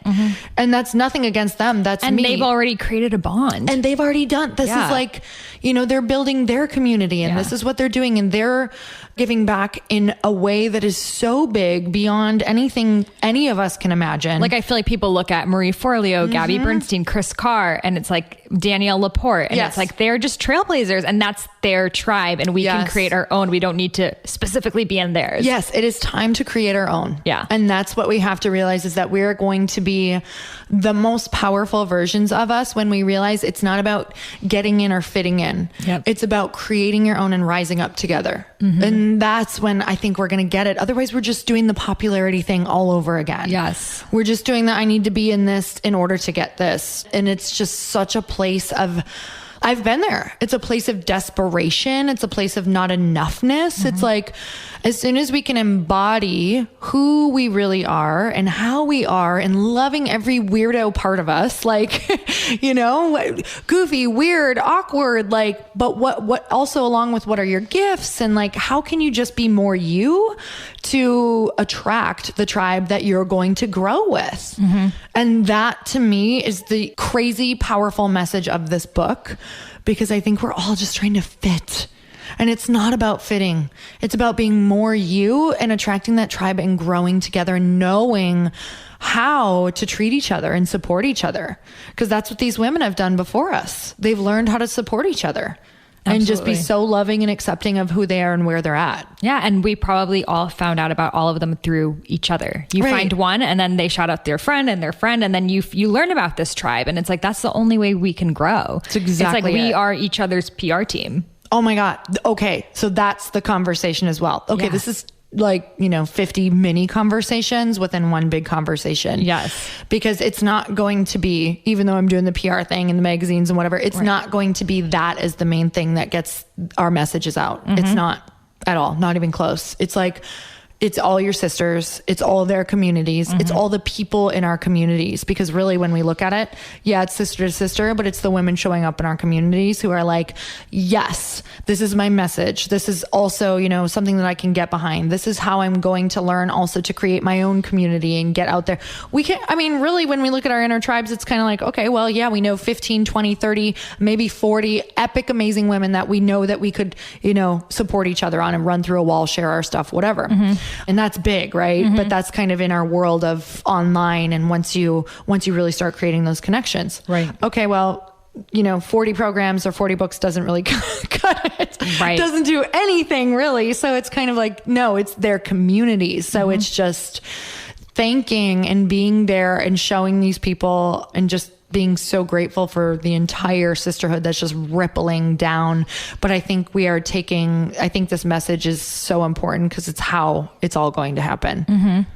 C: And that's nothing against them. That's
B: and
C: me.
B: They've already created a bond.
C: And they've already done, this is like, you know, they're building their community and this is what they're doing. And they're giving back in a way that is so big beyond anything any of us can imagine.
B: Like, I feel like people look at Marie Forleo, Gabby Bernstein, Chris Carr, and it's like Danielle Laporte. And it's like, they're just trailblazers and that's their tribe. And we can create our own. We don't need to specifically be in theirs.
C: Yes, it is time to create our own.
B: Yeah.
C: And that's what we have to realize is that we're going to be the most powerful versions of us when we realize it's not about getting in or fitting in. It's about creating your own and rising up together. And that's when I think we're going to get it. Otherwise, we're just doing the popularity thing all over again.
B: Yes.
C: We're just doing that. I need to be in this in order to get this. And it's just such a place of, I've been there. It's a place of desperation. It's a place of not enoughness. It's like, as soon as we can embody who we really are and how we are and loving every weirdo part of us, like, you know, goofy, weird, awkward, like, but what also along with what are your gifts and like, how can you just be more you to attract the tribe that you're going to grow with? And that to me is the crazy powerful message of this book, because I think we're all just trying to fit. And it's not about fitting. It's about being more you and attracting that tribe and growing together and knowing how to treat each other and support each other. Because that's what these women have done before us. They've learned how to support each other. And just be so loving and accepting of who they are and where they're at.
B: Yeah. And we probably all found out about all of them through each other. You find one and then they shout out their friend. And then you learn about this tribe. And it's like, that's the only way we can grow.
C: It's exactly
B: It's like we are each other's PR team.
C: Oh my God. Okay. So that's the conversation as well. Okay. This is like, you know, 50 mini conversations within one big conversation.
B: Yes.
C: Because it's not going to be, even though I'm doing the PR thing and the magazines and whatever, it's not going to be that as the main thing that gets our messages out. It's not at all. Not even close. It's like, it's all your sisters. It's all their communities. It's all the people in our communities. Because really, when we look at it, it's sister to sister, but it's the women showing up in our communities who are like, yes, this is my message. This is also, you know, something that I can get behind. This is how I'm going to learn also to create my own community and get out there. We can, I mean, really, when we look at our inner tribes, it's kind of like, okay, well, yeah, we know 15, 20, 30, maybe 40 epic, amazing women that we know that we could, you know, support each other on and run through a wall, share our stuff, whatever. And that's big, right? But that's kind of in our world of online. And once you really start creating those connections,
B: right?
C: Okay, well, 40 programs or 40 books doesn't really cut it.
B: Right.
C: Doesn't do anything really. So it's kind of like, no, it's their communities. So it's just thanking and being there and showing these people and just being so grateful for the entire sisterhood that's just rippling down. But I think this message is so important because it's how it's all going to happen.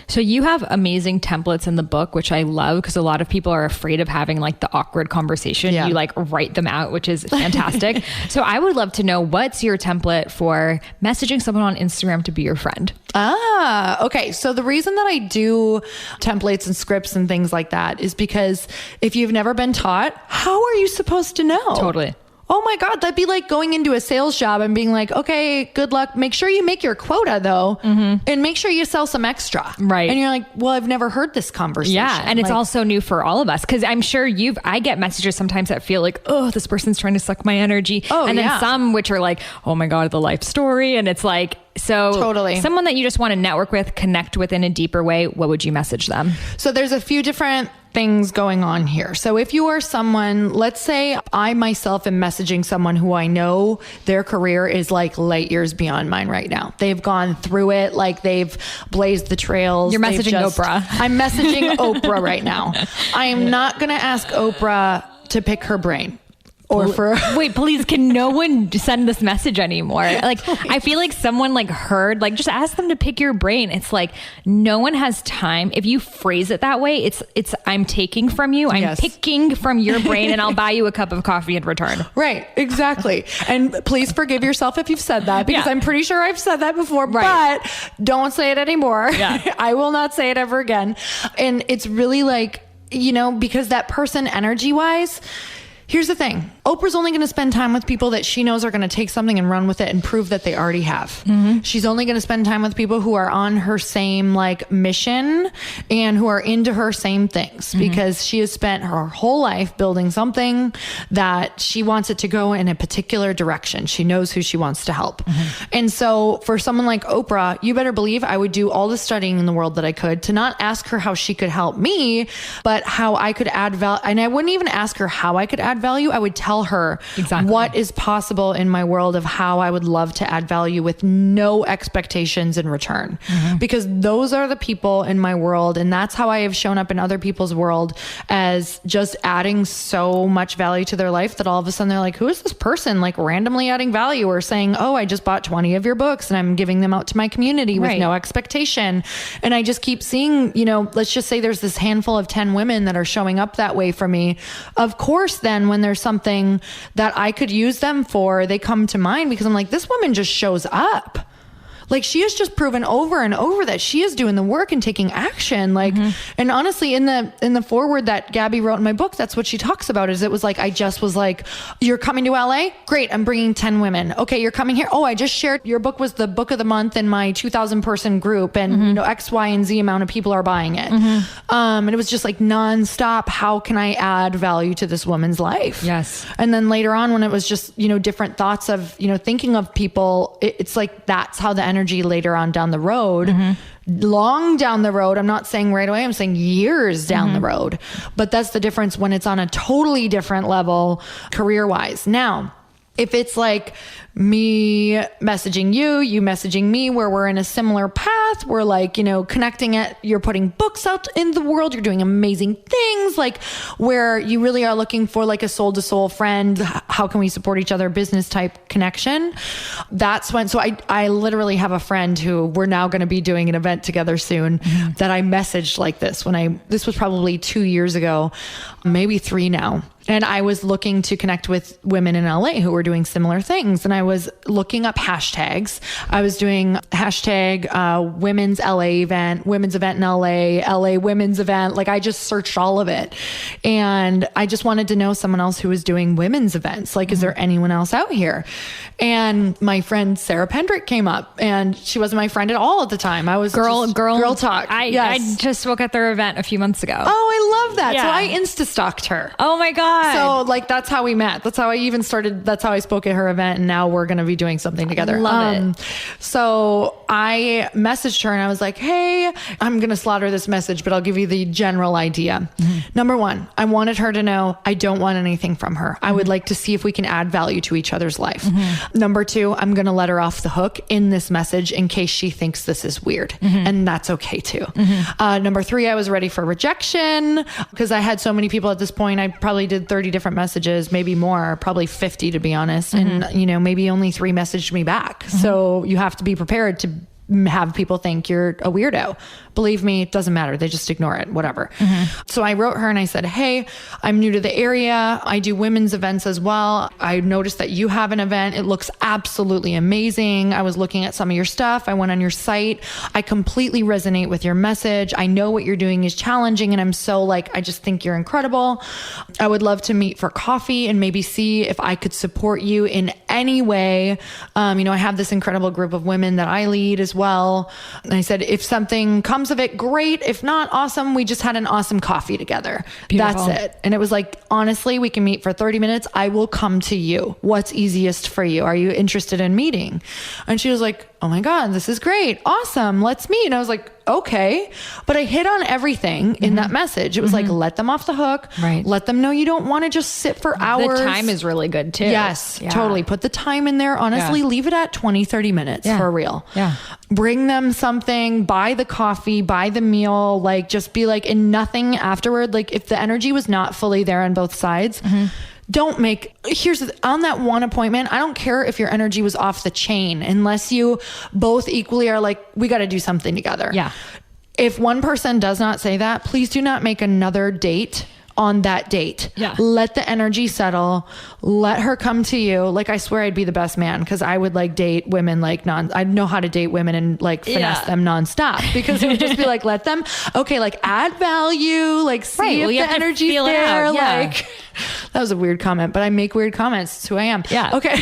B: So you have amazing templates in the book, which I love because a lot of people are afraid of having like the awkward conversation.
C: Yeah.
B: You like write them out, which is fantastic. So I would love to know, what's your template for messaging someone on Instagram to be your friend?
C: Okay. So the reason that I do templates and scripts and things like that is because if you've never been taught, how are you supposed to know?
B: Totally.
C: Oh my God, that'd be like going into a sales job and being like, okay, good luck. Make sure you make your quota though, and make sure you sell some extra.
B: Right.
C: And you're like, well, I've never heard this conversation.
B: Yeah. And it's also new for all of us. Cause I'm sure I get messages sometimes that feel like, oh, this person's trying to suck my energy.
C: Oh,
B: and then some which are like, oh my God, the life story. And it's like, so
C: totally.
B: Someone that you just want to network with, connect with in a deeper way, what would you message them?
C: So there's a few different things going on here. So if you are someone, let's say I myself am messaging someone who I know their career is like light years beyond mine right now. They've gone through it, like they've blazed the trails.
B: You're messaging Oprah.
C: I'm messaging Oprah right now. I am not going to ask Oprah to pick her brain. Wait, please, can no one send this message anymore? Like, I feel like someone heard, just ask them to pick your brain. It's like, no one has time. If you phrase it that way, it's I'm taking from you. I'm picking from your brain and I'll buy you a cup of coffee in return. Right. Exactly. And please forgive yourself if you've said that, because I'm pretty sure I've said that before, but don't say it anymore. Yeah. I will not say it ever again. And it's really because that person energy wise, here's the thing. Oprah's only going to spend time with people that she knows are going to take something and run with it and prove that they already have. Mm-hmm. She's only going to spend time with people who are on her same mission and who are into her same things, because she has spent her whole life building something that she wants it to go in a particular direction. She knows who she wants to help. And so for someone like Oprah, you better believe I would do all the studying in the world that I could to not ask her how she could help me, but how I could add value. And I wouldn't even ask her how I could add value. I would tell her what is possible in my world of how I would love to add value with no expectations in return. Because those are the people in my world. And that's how I have shown up in other people's world, as just adding so much value to their life that all of a sudden they're like, who is this person randomly adding value, or saying, oh, I just bought 20 of your books and I'm giving them out to my community with no expectation. And I just keep seeing, let's just say there's this handful of 10 women that are showing up that way for me. Of course, then when there's something that I could use them for, they come to mind, because I'm like, this woman just shows up. She has just proven over and over that she is doing the work and taking action. And honestly, in the foreword that Gabby wrote in my book, that's what she talks about, is it was I just was like, you're coming to LA? Great. I'm bringing 10 women. Okay. You're coming here. Oh, I just shared your book was the book of the month in my 2,000 person group, and X, Y, and Z amount of people are buying it. And it was just nonstop. How can I add value to this woman's life?
B: Yes.
C: And then later on, when it was just, different thoughts of, thinking of people, it's that's how the energy later on down the road, long down the road. I'm not saying right away, I'm saying years down the road, but that's the difference when it's on a totally different level career wise. Now, if it's me messaging you messaging me, where we're in a similar path, we're connecting it, you're putting books out in the world, you're doing amazing things, where you really are looking for a soul to soul friend, how can we support each other, business type connection. That's when, so I literally have a friend who we're now going to be doing an event together soon, that I messaged this this was probably 2 years ago, maybe 3 now. And I was looking to connect with women in LA who were doing similar things. And I was looking up hashtags. I was doing hashtag women's LA event, women's event in LA, LA women's event. I just searched all of it. And I just wanted to know someone else who was doing women's events. Is there anyone else out here? And my friend Sarah Pendrick came up, and she wasn't my friend at all at the time. I was
B: girl talk.
C: Yes.
B: I just spoke at their event a few months ago.
C: Oh, I love that. Yeah. So I Insta-stalked her.
B: Oh my God. God.
C: So like, that's how we met. That's how I even started. That's how I spoke at her event. And now we're going to be doing something together.
B: Love it.
C: So I messaged her and I was like, hey, I'm going to slaughter this message, but I'll give you the general idea. Number one, I wanted her to know I don't want anything from her. I would like to see if we can add value to each other's life. Number two, I'm going to let her off the hook in this message in case she thinks this is weird. And that's okay too. Number three, I was ready for rejection because I had so many people at this point. I probably did 30 different messages, maybe more, probably 50 to be honest. And maybe only 3 messaged me back. So you have to be prepared to have people think you're a weirdo. Believe me, it doesn't matter. They just ignore it, whatever. So I wrote her and I said, hey, I'm new to the area. I do women's events as well. I noticed that you have an event. It looks absolutely amazing. I was looking at some of your stuff. I went on your site. I completely resonate with your message. I know what you're doing is challenging and I'm so like, I just think you're incredible. I would love to meet for coffee and maybe see if I could support you in any way. I have this incredible group of women that I lead as well. And I said, if something comes of it, great. If not, awesome. We just had an awesome coffee together.
B: Beautiful.
C: That's it. And it was like, honestly, we can meet for 30 minutes. I will come to you. What's easiest for you? Are you interested in meeting? And she was like, oh my God, this is great. Awesome. Let's meet. And I was like, okay. But I hit on everything in that message. It was like, let them off the hook.
B: Right.
C: Let them know you don't want to just sit for hours.
B: The time is really good too.
C: Yes, totally. Put the time in there. Honestly, leave it at 20, 30 minutes for real.
B: Yeah.
C: Bring them something, buy the coffee, buy the meal, like just be like, and nothing afterward. Like if the energy was not fully there on both sides, don't make, on that one appointment, I don't care if your energy was off the chain, unless you both equally are like, we got to do something together.
B: Yeah.
C: If one person does not say that, please do not make another date on that date.
B: Yeah.
C: Let the energy settle. Let her come to you. Like, I swear I'd be the best man because I would like date women like I'd know how to date women and like finesse them nonstop because it would just be like, let them, okay, like add value, like see if the energy's there. Like, that was a weird comment, but I make weird comments. It's who I am.
B: Yeah.
C: Okay.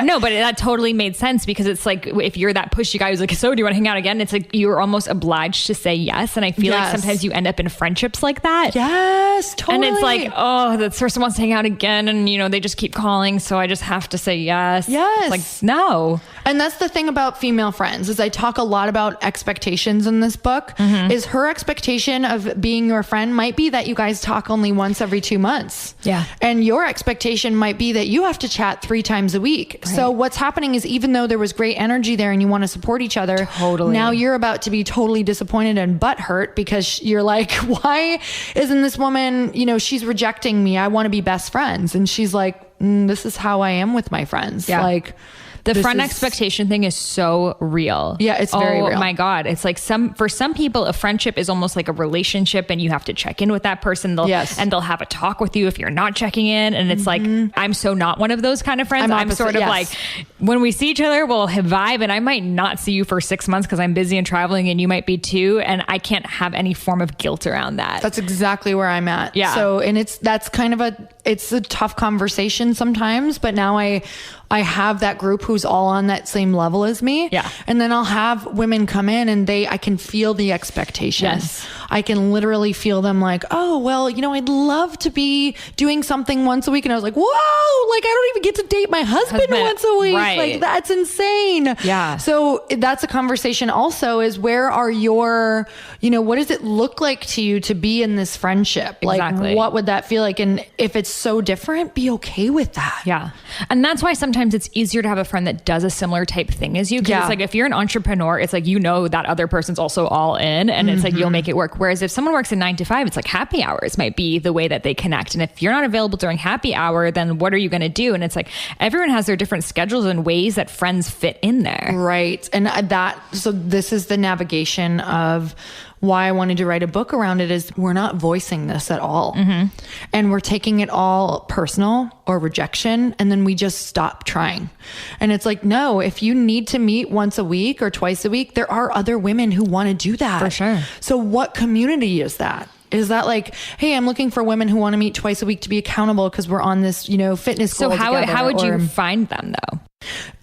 B: No, but that totally made sense because it's like, if you're that pushy guy who's like, so do you want to hang out again? It's like, you're almost obliged to say yes. And I feel like sometimes you end up in friendships like that.
C: Yes, totally.
B: And it's like, oh, the person wants to hang out again. And they just keep calling. So I just have to say yes.
C: Yes.
B: It's like, no.
C: And that's the thing about female friends is I talk a lot about expectations in this book. Is her expectation of being your friend might be that you guys talk only once every 2 months.
B: Yeah.
C: And your expectation might be that you have to chat 3 times a week. Right. So what's happening is even though there was great energy there and you want to support each other, now you're about to be totally disappointed and butthurt because you're like, why isn't this woman, she's rejecting me. I want to be best friends. And she's like, this is how I am with my friends.
B: Yeah.
C: Like,
B: the friend expectation thing is so real.
C: Yeah, it's very real.
B: Oh my God. It's like for some people, a friendship is almost like a relationship and you have to check in with that person. And they'll have a talk with you if you're not checking in. And it's like, I'm so not one of those kind of friends. I'm sort of like, when we see each other, we'll vibe and I might not see you for 6 months because I'm busy and traveling and you might be too. And I can't have any form of guilt around that.
C: That's exactly where I'm at.
B: Yeah.
C: So, and that's kind of it's a tough conversation sometimes, but now I have that group who's all on that same level as me.
B: Yeah.
C: And then I'll have women come in and I can feel the expectation.
B: Yes.
C: I can literally feel them like, oh, well, I'd love to be doing something once a week. And I was like, whoa, like I don't even get to date my husband once a week.
B: Right.
C: Like that's insane.
B: Yeah.
C: So that's a conversation also is where are your, what does it look like to you to be in this friendship?
B: Exactly.
C: Like what would that feel like? And if it's so different, be okay with that.
B: Yeah. And that's why sometimes it's easier to have a friend that does a similar type thing as you. Cause it's like, if you're an entrepreneur, it's like, that other person's also all in and it's like, you'll make it work. Whereas if someone works a 9 to 5, it's like happy hours might be the way that they connect. And if you're not available during happy hour, then what are you going to do? And it's like, everyone has their different schedules and ways that friends fit in there.
C: Right. And so this is the navigation of why I wanted to write a book around it is we're not voicing this at all. And we're taking it all personal or rejection. And then we just stop trying. And it's like, no, if you need to meet once a week or twice a week, there are other women who want to do that.
B: For sure.
C: So what community is that? Is that like, hey, I'm looking for women who want to meet twice a week to be accountable because we're on this, fitness goal
B: So
C: together,
B: how would you find them though?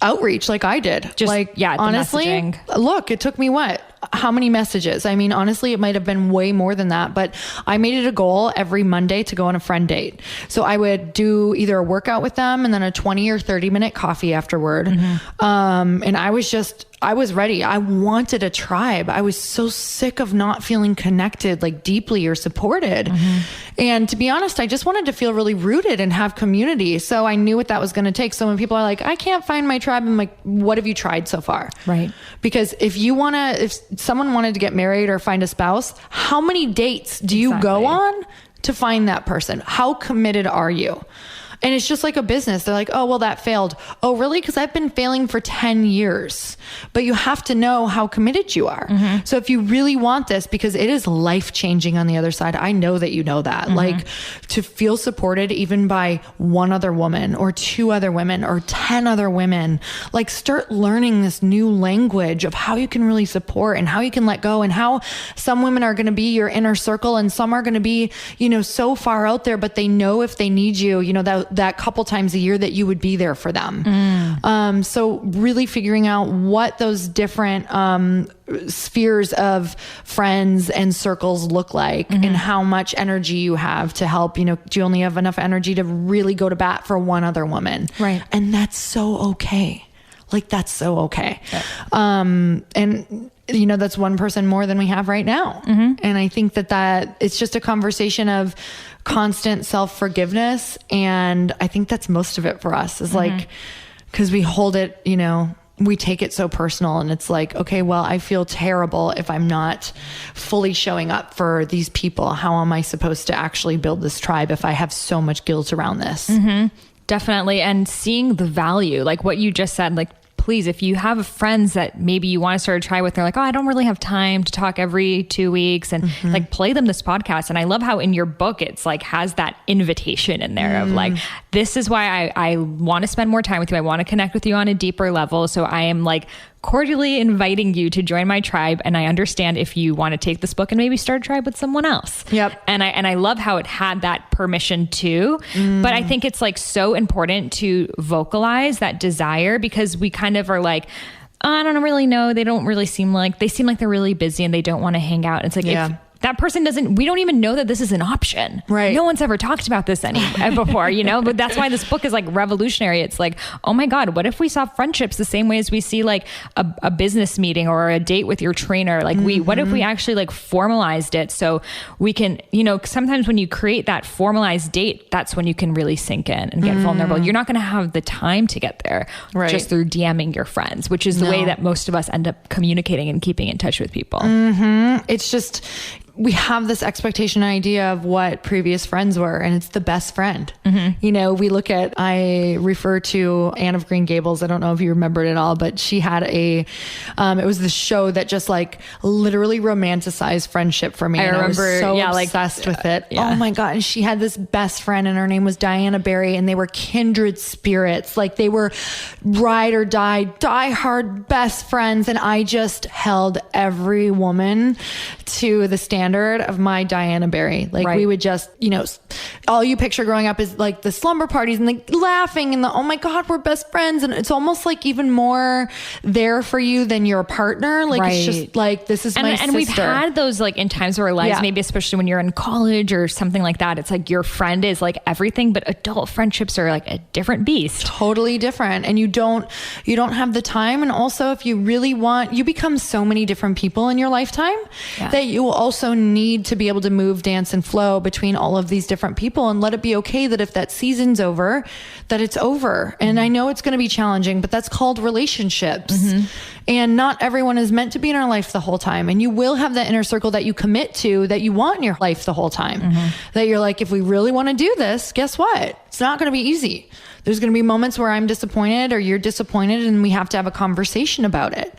C: Outreach like I did.
B: Just
C: like,
B: the
C: honestly,
B: messaging.
C: Look, it took me what? how many messages? I mean, honestly, it might have been way more than that, but I made it a goal every Monday to go on a friend date. So I would do either a workout with them and then a 20 or 30-minute coffee afterward. And I was ready. I wanted a tribe. I was so sick of not feeling connected, like deeply or supported. And to be honest, I just wanted to feel really rooted and have community. So I knew what that was going to take. So when people are like, I can't find my tribe, I'm like, what have you tried so far?
B: Right.
C: Because if someone wanted to get married or find a spouse, how many dates do you go on to find that person? How committed are you? And it's just like a business. They're like, oh, well, that failed. Oh, really? Because I've been failing for 10 years. But you have to know how committed you are. So if you really want this, because it is life-changing on the other side, I know that you know that. Like, to feel supported even by one other woman or two other women or 10 other women, like start learning this new language of how you can really support and how you can let go, and how some women are going to be your inner circle and some are going to be, so far out there, but they know if they need you, that couple times a year that you would be there for them. So really figuring out what those different spheres of friends and circles look like, and how much energy you have to help. Do you only have enough energy to really go to bat for one other woman? Right. And that's so okay. Like, that's so okay. And that's one person more than we have right now. And I think that it's just a conversation of constant self-forgiveness. And I think that's most of it for us, is like, because we hold it, we take it so personal, and it's like, okay, well, I feel terrible if I'm not fully showing up for these people. How am I supposed to actually build this tribe if I have so much guilt around this?
B: Definitely. And seeing the value, like what you just said, like, please, if you have friends that maybe you want to start a tribe with, they're like, oh, I don't really have time to talk every 2 weeks, and like, play them this podcast. And I love how in your book, it's like, has that invitation in there of like, this is why I want to spend more time with you. I want to connect with you on a deeper level. So I am like cordially inviting you to join my tribe. And I understand if you want to take this book and maybe start a tribe with someone else. And I love how it had that permission too. But I think it's like so important to vocalize that desire, because we kind of are like, oh, I don't really know. They seem like they're really busy and they don't want to hang out. It's like, if that person we don't even know that this is an option. Right. No one's ever talked about this before, but that's why this book is like revolutionary. It's like, oh my God, what if we saw friendships the same way as we see like a business meeting or a date with your trainer? Like what if we actually like formalized it so we can, sometimes when you create that formalized date, that's when you can really sink in and get vulnerable. You're not going to have the time to get there just through DMing your friends, which is the way that most of us end up communicating and keeping in touch with people.
C: It's just, we have this expectation idea of what previous friends were, and it's the best friend. I refer to Anne of Green Gables. I don't know if you remember it at all, but she had it was the show that just like literally romanticized friendship for me. I remember, I was so obsessed with it. Oh my God. And she had this best friend, and her name was Diana Barry, and they were kindred spirits. Like, they were ride or die hard best friends. And I just held every woman to the standard of my Diana Barry. Like, we would just, all you picture growing up is like the slumber parties and like laughing and oh my God, we're best friends. And it's almost like even more there for you than your partner. Like, it's just like, this is my sister.
B: And we've had those like in times of our lives, maybe especially when you're in college or something like that. It's like your friend is like everything, but adult friendships are like a different beast.
C: Totally different. And you don't have the time. And also, if you really want, you become so many different people in your lifetime that you will also need to be able to move, dance, and flow between all of these different people, and let it be okay that if that season's over, that it's over. And I know it's going to be challenging, but that's called relationships. And not everyone is meant to be in our life the whole time. And you will have that inner circle that you commit to, that you want in your life the whole time. That you're like, if we really want to do this, guess what? It's not going to be easy. There's going to be moments where I'm disappointed or you're disappointed, and we have to have a conversation about it.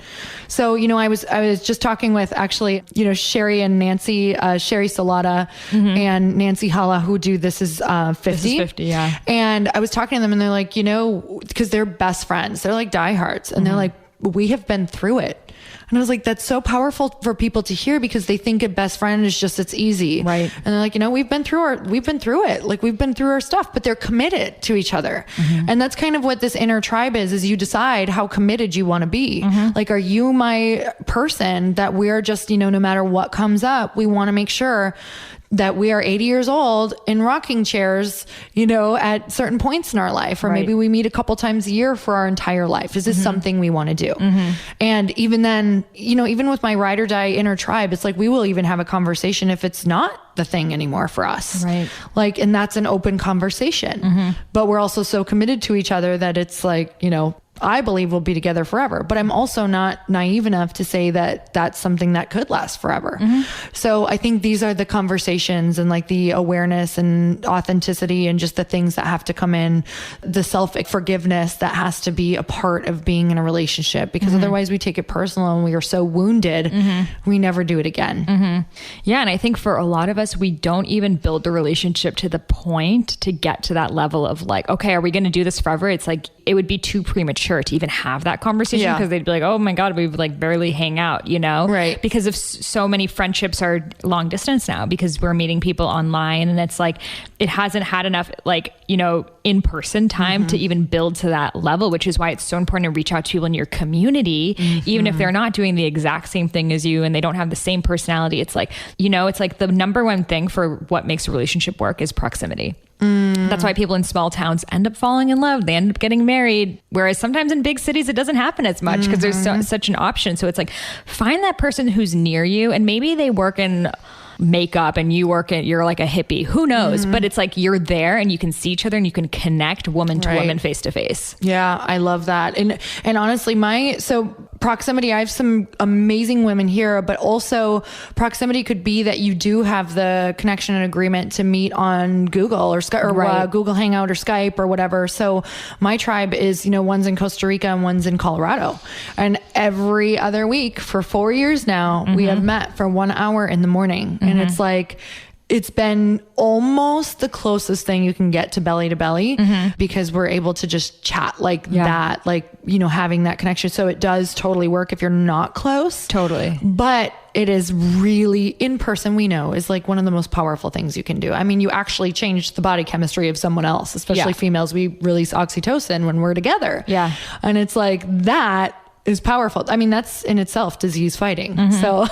C: So, I was just talking with actually, Sherry and Nancy, Sherry Salata and Nancy Hala, who do This Is 50.
B: This is 50, yeah.
C: And I was talking to them, and they're like, because they're best friends. They're like diehards. And they're like, we have been through it. And And I was like, that's so powerful for people to hear, because they think a best friend is just, it's easy.
B: Right.
C: And they're like, we've been through it. Like, we've been through our stuff, but they're committed to each other. And that's kind of what this inner tribe is you decide how committed you want to be. Like, are you my person that we're just, no matter what comes up, we want to make sure that we are 80 years old in rocking chairs, at certain points in our life, or maybe we meet a couple times a year for our entire life. Is this something we want to do? And even then, even with my ride or die inner tribe, it's like, we will even have a conversation if it's not the thing anymore for us.
B: Right.
C: Like, and that's an open conversation, but we're also so committed to each other that it's like, I believe we'll be together forever, but I'm also not naive enough to say that that's something that could last forever. So I think these are the conversations and like the awareness and authenticity and just the things that have to come in, the self-forgiveness that has to be a part of being in a relationship, because otherwise we take it personal and we are so wounded, we never do it again.
B: Yeah. And I think for a lot of us, we don't even build the relationship to the point to get to that level of like, okay, are we going to do this forever? It's like, it would be too premature to even have that conversation, because they'd be like, oh my God, we like barely hang out,
C: Right.
B: Because of so many friendships are long distance now, because we're meeting people online, and it's like, it hasn't had enough like, in-person time to even build to that level, which is why it's so important to reach out to people in your community, even if they're not doing the exact same thing as you and they don't have the same personality. It's like, it's like the number one thing for what makes a relationship work is proximity. That's why people in small towns end up falling in love. They end up getting married. Whereas sometimes in big cities, it doesn't happen as much because there's such an option. So it's like, find that person who's near you, and maybe they work in makeup and you're like a hippie, who knows? But it's like, you're there and you can see each other and you can connect woman to woman, face to face.
C: Yeah, I love that. And honestly, proximity, I have some amazing women here, but also proximity could be that you do have the connection and agreement to meet on Google or Skype or Google Hangout or Skype or whatever. So my tribe is, one's in Costa Rica and one's in Colorado. And every other week for 4 years now, we have met for 1 hour in the morning. And it's like, it's been almost the closest thing you can get to belly, because we're able to just chat like that, like, having that connection. So it does totally work if you're not close.
B: Totally.
C: But it is really, in person, we know, is like one of the most powerful things you can do. I mean, you actually change the body chemistry of someone else, especially females. We release oxytocin when we're together.
B: Yeah.
C: And it's like, that is powerful. I mean, that's in itself disease fighting. So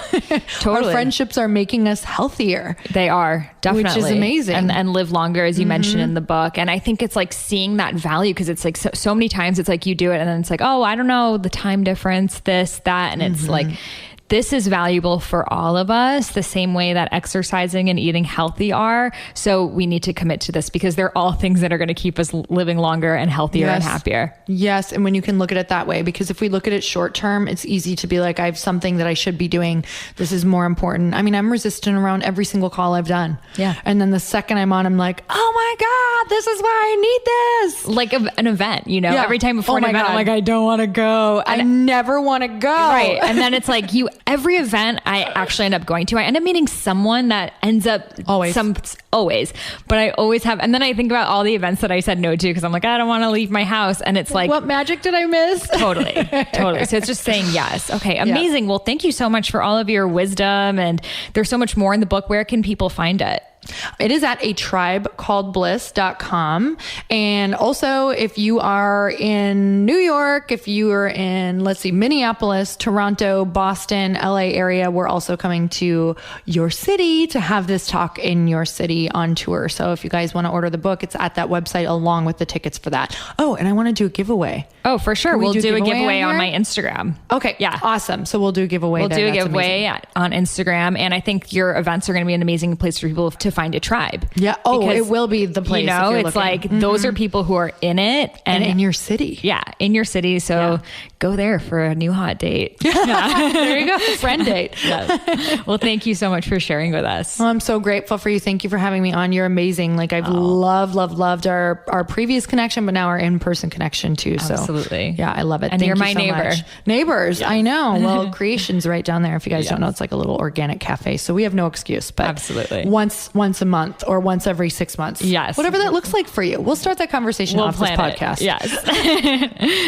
B: Totally.
C: Our friendships are making us healthier.
B: They are, definitely.
C: Which is amazing.
B: And live longer, as you mentioned in the book. And I think it's like seeing that value, because it's like so many times it's like you do it and then it's like, oh, I don't know, the time difference, this, that. And it's like, this is valuable for all of us the same way that exercising and eating healthy are. So we need to commit to this, because they're all things that are going to keep us living longer and healthier and happier.
C: Yes. And when you can look at it that way, because if we look at it short term, it's easy to be like, I have something that I should be doing. This is more important. I mean, I'm resistant around every single call I've done.
B: Yeah.
C: And then the second I'm on, I'm like, oh my God, this is why I need this.
B: Like an event, every time before an event,
C: God.
B: I'm like, I don't want to go.
C: I never want to go.
B: Right. And then it's like every event I actually end up going to, I end up meeting someone that ends up always, but I always have. And then I think about all the events that I said no to, because I'm like, I don't want to leave my house. And it's like,
C: what magic did I miss?
B: Totally. So it's just saying yes. Okay. Amazing. Yeah. Well, thank you so much for all of your wisdom. And there's so much more in the book. Where can people find it?
C: It is at a tribecalledbliss.com. And also, if you are in New York, if you are in, Minneapolis, Toronto, Boston, LA area, we're also coming to your city to have this talk in your city on tour. So if you guys want to order the book, it's at that website along with the tickets for that. Oh, and I want to do a giveaway.
B: Oh, for sure. We'll do a giveaway on my Instagram.
C: Okay.
B: Yeah.
C: Awesome. So we'll do a giveaway.
B: We'll do a giveaway on Instagram. And I think your events are going to be an amazing place for people to find a tribe.
C: Yeah. Oh, because it will be the place.
B: It's like those are people who are in it
C: and in your city.
B: Yeah. In your city. So go there for a new hot date.
C: There you go. Friend date.
B: Yes. Well, thank you so much for sharing with us.
C: Well, I'm so grateful for you. Thank you for having me on. You're amazing. Like I've loved our previous connection, but now our in-person connection too. So
B: absolutely.
C: Yeah, I love it.
B: And
C: Thank
B: you're my
C: you so
B: neighbor.
C: Much. Neighbors. Yes. I know. Well, Creation's right down there. If you guys don't know, it's like a little organic cafe. So we have no excuse, but
B: absolutely
C: once a month or once every 6 months.
B: Yes.
C: Whatever that looks like for you. We'll start that conversation off this podcast.
B: Yes.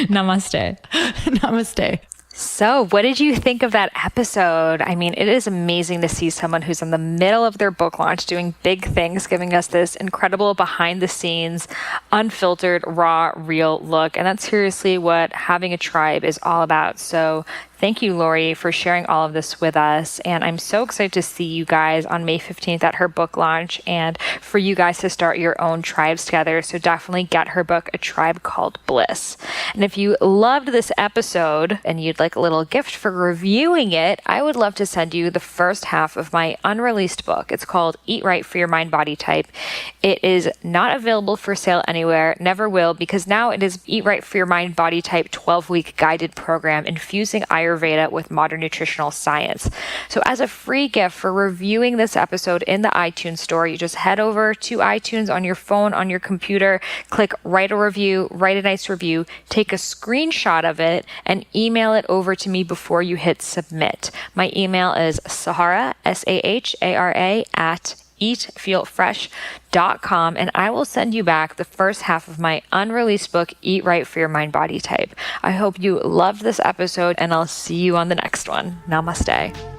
B: Namaste.
C: Namaste.
A: So, what did you think of that episode? I mean, it is amazing to see someone who's in the middle of their book launch doing big things, giving us this incredible behind the scenes, unfiltered, raw, real look. And that's seriously what having a tribe is all about. So, thank you, Lori, for sharing all of this with us. And I'm so excited to see you guys on May 15th at her book launch and for you guys to start your own tribes together. So definitely get her book, A Tribe Called Bliss. And if you loved this episode and you'd like a little gift for reviewing it, I would love to send you the first half of my unreleased book. It's called Eat Right for Your Mind Body Type. It is not available for sale anywhere, never will, because now it is Eat Right for Your Mind Body Type 12-week guided program infusing Ayurveda with modern nutritional science. So as a free gift for reviewing this episode in the iTunes store, you just head over to iTunes on your phone, on your computer, click write a review, write a nice review, take a screenshot of it, and email it over to me before you hit submit. My email is Sahara, Sahara, at eatfeelfresh.com, and I will send you back the first half of my unreleased book, Eat Right for Your Mind Body Type. I hope you loved this episode, and I'll see you on the next one. Namaste.